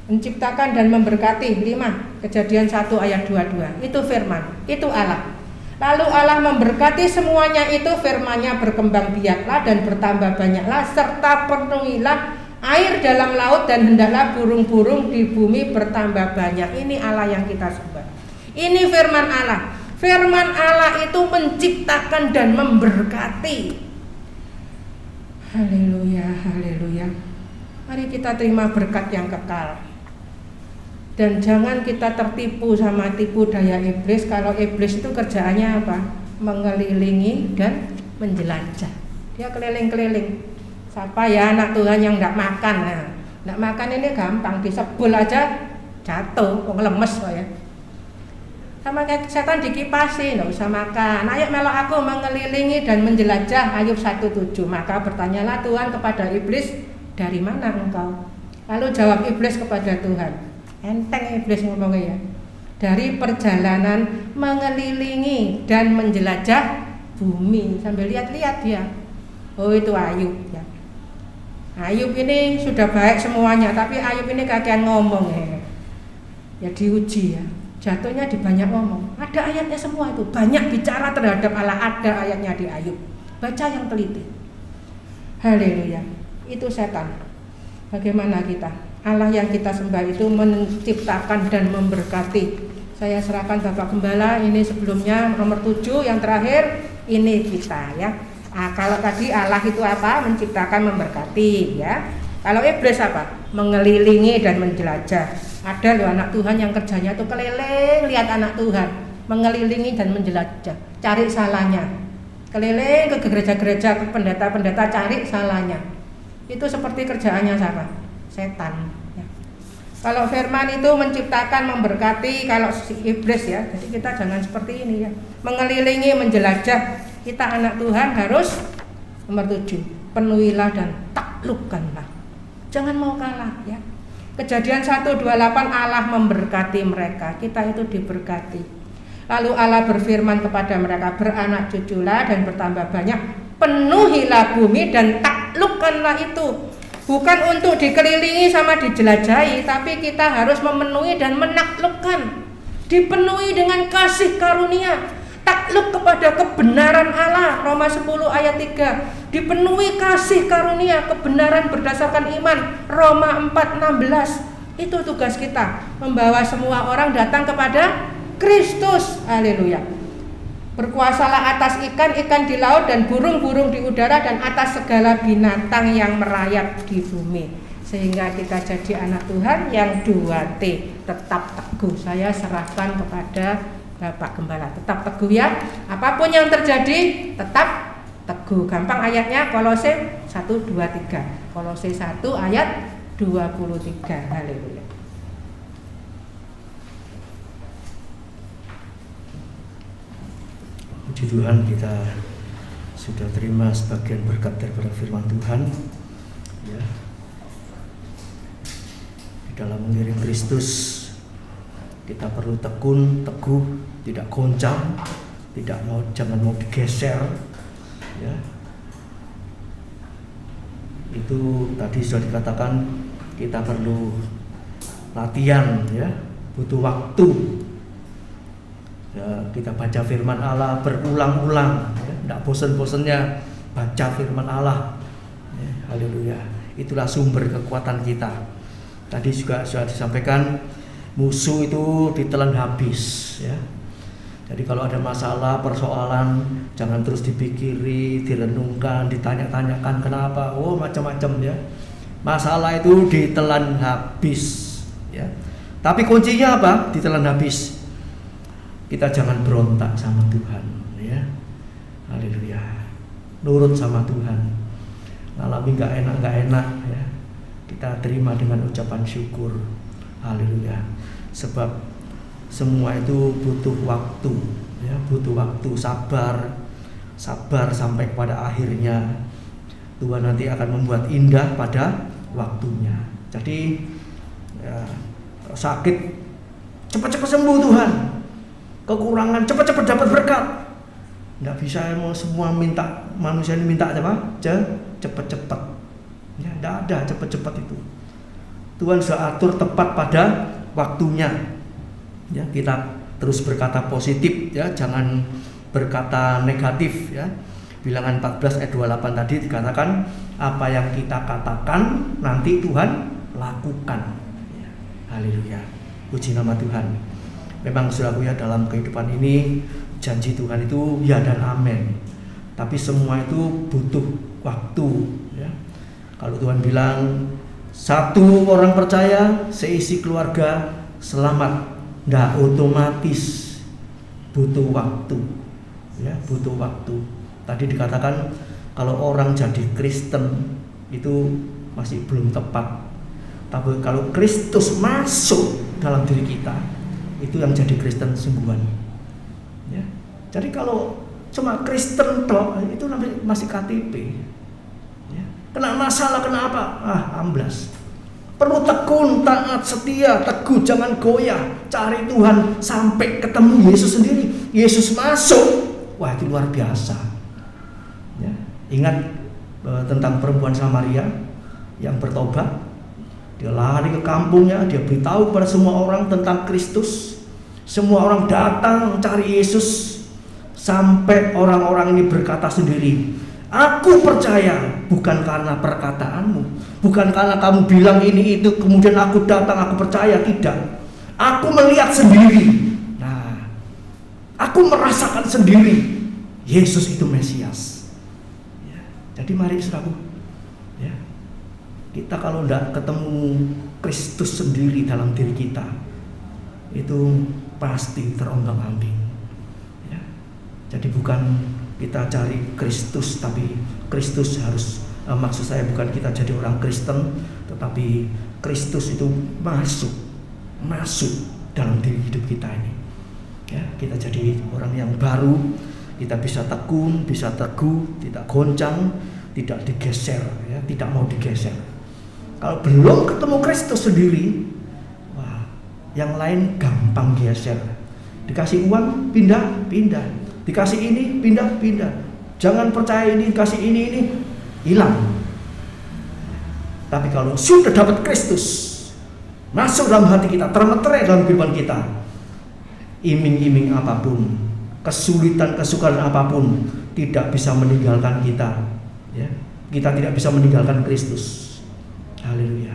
Menciptakan dan memberkati 5, Kejadian 1 ayat 22. Itu firman, itu Allah. Lalu Allah memberkati semuanya itu, firman-Nya berkembang biaklah dan bertambah banyaklah, serta penuhilah air dalam laut, dan hendaklah burung-burung di bumi bertambah banyak. Ini Allah yang kita sembah. Ini firman Allah. Firman Allah itu menciptakan dan memberkati. Haleluya, haleluya. Mari kita terima berkat yang kekal. Dan jangan kita tertipu sama tipu daya iblis. Kalau iblis itu kerjaannya apa? Mengelilingi dan menjelajah. Dia keliling-keliling. Siapa ya anak Tuhan yang enggak makan? Nah, enggak makan ini gampang, disebul aja jatuh, lemes kok ya. Sama kayak setan dikipasi, enggak usah makan. Ayo melok aku mengelilingi dan menjelajah. Ayub 1:7. Maka bertanyalah Tuhan kepada iblis, dari mana engkau? Lalu jawab iblis kepada Tuhan. Enteng iblis ngomongnya ya. Dari perjalanan mengelilingi dan menjelajah bumi, sambil lihat-lihat dia. Oh itu Ayub ya. Ayub ini sudah baik semuanya, tapi Ayub ini kakean ngomong ya. Ya diuji ya. jatuhnya di banyak ngomong. Ada ayatnya semua itu, banyak bicara terhadap Allah, ada ayatnya di Ayub. Baca yang teliti. Haleluya. Itu setan. Bagaimana kita? Allah yang kita sembah itu menciptakan dan memberkati. Saya serahkan Bapak Gembala, ini sebelumnya nomor 7, yang terakhir ini kita ya. Kalau tadi Allah itu apa? Menciptakan, memberkati ya. Kalau iblis apa? Mengelilingi dan menjelajah. Ada loh anak Tuhan yang kerjanya itu keliling lihat anak Tuhan, mengelilingi dan menjelajah, cari salahnya. Keliling ke gereja-gereja, ke pendeta-pendeta, cari salahnya. Itu seperti kerjaannya siapa? Setan ya. Kalau firman itu menciptakan, memberkati, kalau iblis ya. Jadi kita jangan seperti ini ya. Mengelilingi, menjelajah. Kita anak Tuhan harus nomor 7, penuhilah dan taklukkanlah. Jangan mau kalah ya. Kejadian 1:28 Allah memberkati mereka, kita itu diberkati. Lalu Allah berfirman kepada mereka, beranak cuculah dan bertambah banyak, penuhilah bumi dan taklukkanlah itu. Bukan untuk dikelilingi sama dijelajahi, tapi kita harus memenuhi dan menaklukkan. Dipenuhi dengan kasih karunia, takluk kepada kebenaran Allah. Roma 10 ayat 3. Dipenuhi kasih karunia, kebenaran berdasarkan iman. Roma 4:16. Itu tugas kita, membawa semua orang datang kepada Kristus. Haleluya. Berkuasalah atas ikan-ikan di laut dan burung-burung di udara dan atas segala binatang yang merayap di bumi. Sehingga kita jadi anak Tuhan yang 2T, tetap teguh. Saya serahkan kepada Bapak Gembala, tetap teguh ya. Apapun yang terjadi, tetap teguh. Gampang ayatnya, Kolose 1:23. Kolose 1 ayat 23. Haleluya. Puji Tuhan, kita sudah terima sebagian berkat daripada firman Tuhan ya. Di dalam mengiring Kristus kita perlu tekun, teguh, tidak goncang, jangan mau digeser ya. Itu tadi sudah dikatakan kita perlu latihan ya, butuh waktu ya, kita baca firman Allah berulang-ulang ya, tidak bosan-bosannya baca firman Allah ya, haleluya. Itulah sumber kekuatan kita. Tadi juga sudah disampaikan, musuh itu ditelan habis ya. Jadi kalau ada masalah, persoalan, jangan terus dipikiri, direnungkan, ditanya-tanyakan kenapa, macam-macam ya. Masalah itu ditelan habis ya. Tapi kuncinya apa? Ditelan habis. Kita jangan berontak sama Tuhan ya. Haleluya. Nurut sama Tuhan. Ngalami enggak enak ya. Kita terima dengan ucapan syukur. Haleluya. Sebab semua itu butuh waktu ya, butuh waktu, sabar sampai pada akhirnya Tuhan nanti akan membuat indah pada waktunya. Jadi ya, sakit cepat-cepat sembuh Tuhan, kekurangan cepat-cepat dapat berkat. Nggak bisa mau semua minta, manusia ini minta apa? Cepat-cepat ya, nggak ada cepat-cepat itu. Tuhan sudah atur tepat pada waktunya. Ya, kita terus berkata positif ya, jangan berkata negatif ya. Bilangan 14 ayat 28 tadi dikatakan, apa yang kita katakan nanti Tuhan lakukan ya. Haleluya. Puji nama Tuhan. Memang saudaraku ya, dalam kehidupan ini janji Tuhan itu ya dan amin. Tapi semua itu butuh waktu ya. Kalau Tuhan bilang satu orang percaya, seisi keluarga selamat, nggak otomatis, butuh waktu ya, butuh waktu. Tadi dikatakan kalau orang jadi Kristen itu masih belum tepat, tapi kalau Kristus masuk dalam diri kita, itu yang jadi Kristen sungguhan ya. Jadi kalau cuma Kristen toh, itu masih KTP ya. Kena masalah, kena apa? Amblas. Perlu tekun, taat, setia, teguh, jangan goyah. Cari Tuhan sampai ketemu Yesus sendiri. Yesus masuk, wah itu luar biasa ya. Ingat tentang perempuan Samaria yang bertobat. Dia lari ke kampungnya, dia beritahu kepada semua orang tentang Kristus. Semua orang datang cari Yesus, sampai orang-orang ini berkata sendiri, aku percaya bukan karena perkataanmu, bukan karena kamu bilang ini itu kemudian aku datang aku percaya, tidak. Aku melihat sendiri. Nah, aku merasakan sendiri Yesus itu Mesias. Ya, jadi mari saudaraku, ya, kita kalau tidak ketemu Kristus sendiri dalam diri kita, itu pasti terombang-ambing. Ya, jadi bukan kita cari Kristus, tapi Kristus harus, maksud saya bukan kita jadi orang Kristen, tetapi Kristus itu masuk dalam diri hidup kita ini. Ya, kita jadi orang yang baru, kita bisa tekun, bisa teguh, tidak goncang, tidak digeser, ya, tidak mau digeser. Kalau belum ketemu Kristus sendiri, wah, yang lain gampang geser. Dikasih uang, pindah, dikasih ini, pindah. Jangan percaya ini, dikasih ini, hilang. Tapi kalau sudah dapat Kristus masuk dalam hati kita, termeterai dalam kehidupan kita, iming-iming apapun, kesulitan, kesukaran apapun tidak bisa meninggalkan kita. Ya, kita tidak bisa meninggalkan Kristus. Haleluya.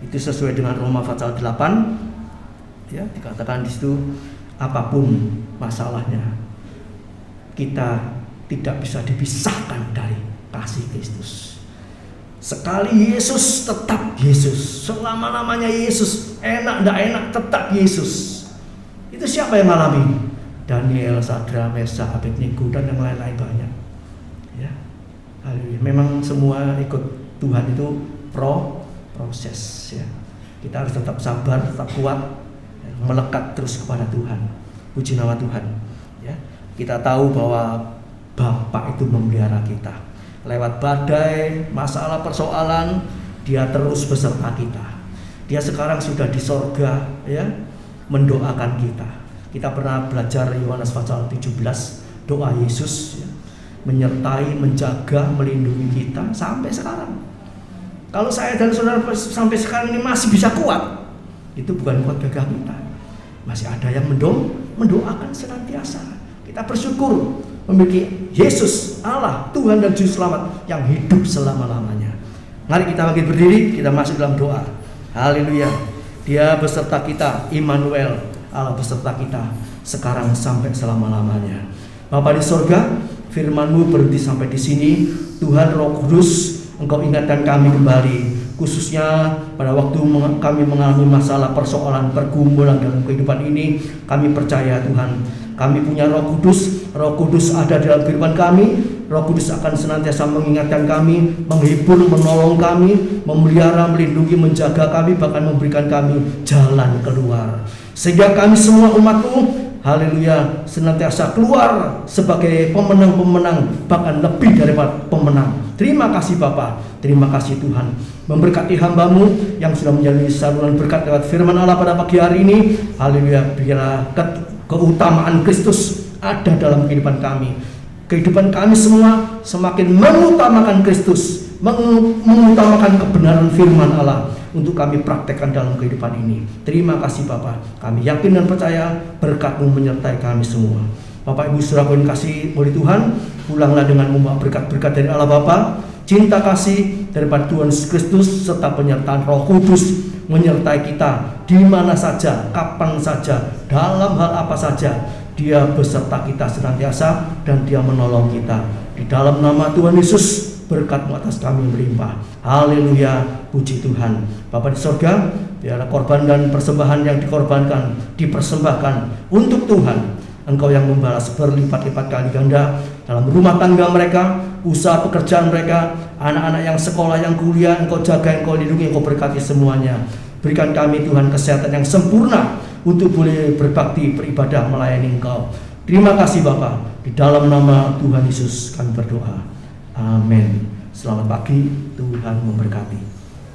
Itu sesuai dengan Roma pasal 8. Ya, dikatakan di situ, apapun masalahnya, kita tidak bisa dipisahkan dari kasih Kristus. Sekali Yesus, tetap Yesus. Selama-lamanya Yesus. Enak tidak enak, tetap Yesus. Itu siapa yang mengalami? Daniel, Sadra, Mesa, Abednego, dan yang lain-lain banyak. Ya, haleluya. Memang semua ikut Tuhan itu proses. Ya, kita harus tetap sabar, tetap kuat, ya, melekat terus kepada Tuhan. Puji nama Tuhan. Ya, kita tahu bahwa Bapa itu memelihara kita. Lewat badai, masalah, persoalan, Dia terus beserta kita. Dia sekarang sudah di sorga, ya, mendoakan kita. Kita pernah belajar Yohanes pasal 17, doa Yesus, ya, menyertai, menjaga, melindungi kita sampai sekarang. Kalau saya dan saudara sampai sekarang ini masih bisa kuat, itu bukan kuat gagah kita. Masih ada yang mendoakan senantiasa. Kita bersyukur memiliki Yesus, Allah, Tuhan dan Juru Selamat yang hidup selama-lamanya. Mari kita bangkit berdiri, kita masuk dalam doa. Haleluya. Dia beserta kita, Immanuel, Allah beserta kita sekarang sampai selama-lamanya. Bapa di sorga, firman-Mu berhenti sampai di sini. Tuhan Roh Kudus, Engkau ingatkan kami kembali, khususnya pada waktu kami mengalami masalah, persoalan, pergumulan dalam kehidupan ini. Kami percaya Tuhan, kami punya Roh Kudus. Roh Kudus ada dalam kehidupan kami. Roh Kudus akan senantiasa mengingatkan kami, menghibur, menolong kami, memelihara, melindungi, menjaga kami, bahkan memberikan kami jalan keluar. Sehingga kami semua umat-Mu, haleluya, senantiasa keluar sebagai pemenang-pemenang, bahkan lebih daripada pemenang. Terima kasih Bapa, terima kasih Tuhan. Memberkati hamba-Mu yang sudah menjalani saluran berkat lewat firman Allah pada pagi hari ini. Haleluya, biarlah keutamaan Kristus ada dalam kehidupan kami. Kehidupan kami semua semakin mengutamakan Kristus, mengutamakan kebenaran firman Allah untuk kami praktekkan dalam kehidupan ini. Terima kasih Bapa. Kami yakin dan percaya berkat-Mu menyertai kami semua. Bapak Ibu saudara yang kasih oleh Tuhan, pulanglah dengan membawa berkat-berkat dari Allah Bapa, cinta kasih daripada Tuhan Yesus Kristus, serta penyertaan Roh Kudus menyertai kita di mana saja, kapan saja, dalam hal apa saja. Dia beserta kita senantiasa dan Dia menolong kita. Di dalam nama Tuhan Yesus, berkat-Mu atas kami melimpah. Haleluya, puji Tuhan. Bapa di sorga, biarlah korban dan persembahan yang dikorbankan, dipersembahkan untuk Tuhan. Engkau yang membalas berlipat-lipat kali ganda dalam rumah tangga mereka, usaha pekerjaan mereka, anak-anak yang sekolah, yang kuliah. Engkau jaga, Engkau lindungi, Engkau berkati semuanya. Berikan kami Tuhan kesehatan yang sempurna untuk boleh berbakti, beribadah, melayani Engkau. Terima kasih Bapa. Di dalam nama Tuhan Yesus kami berdoa. Amin. Selamat pagi, Tuhan memberkati.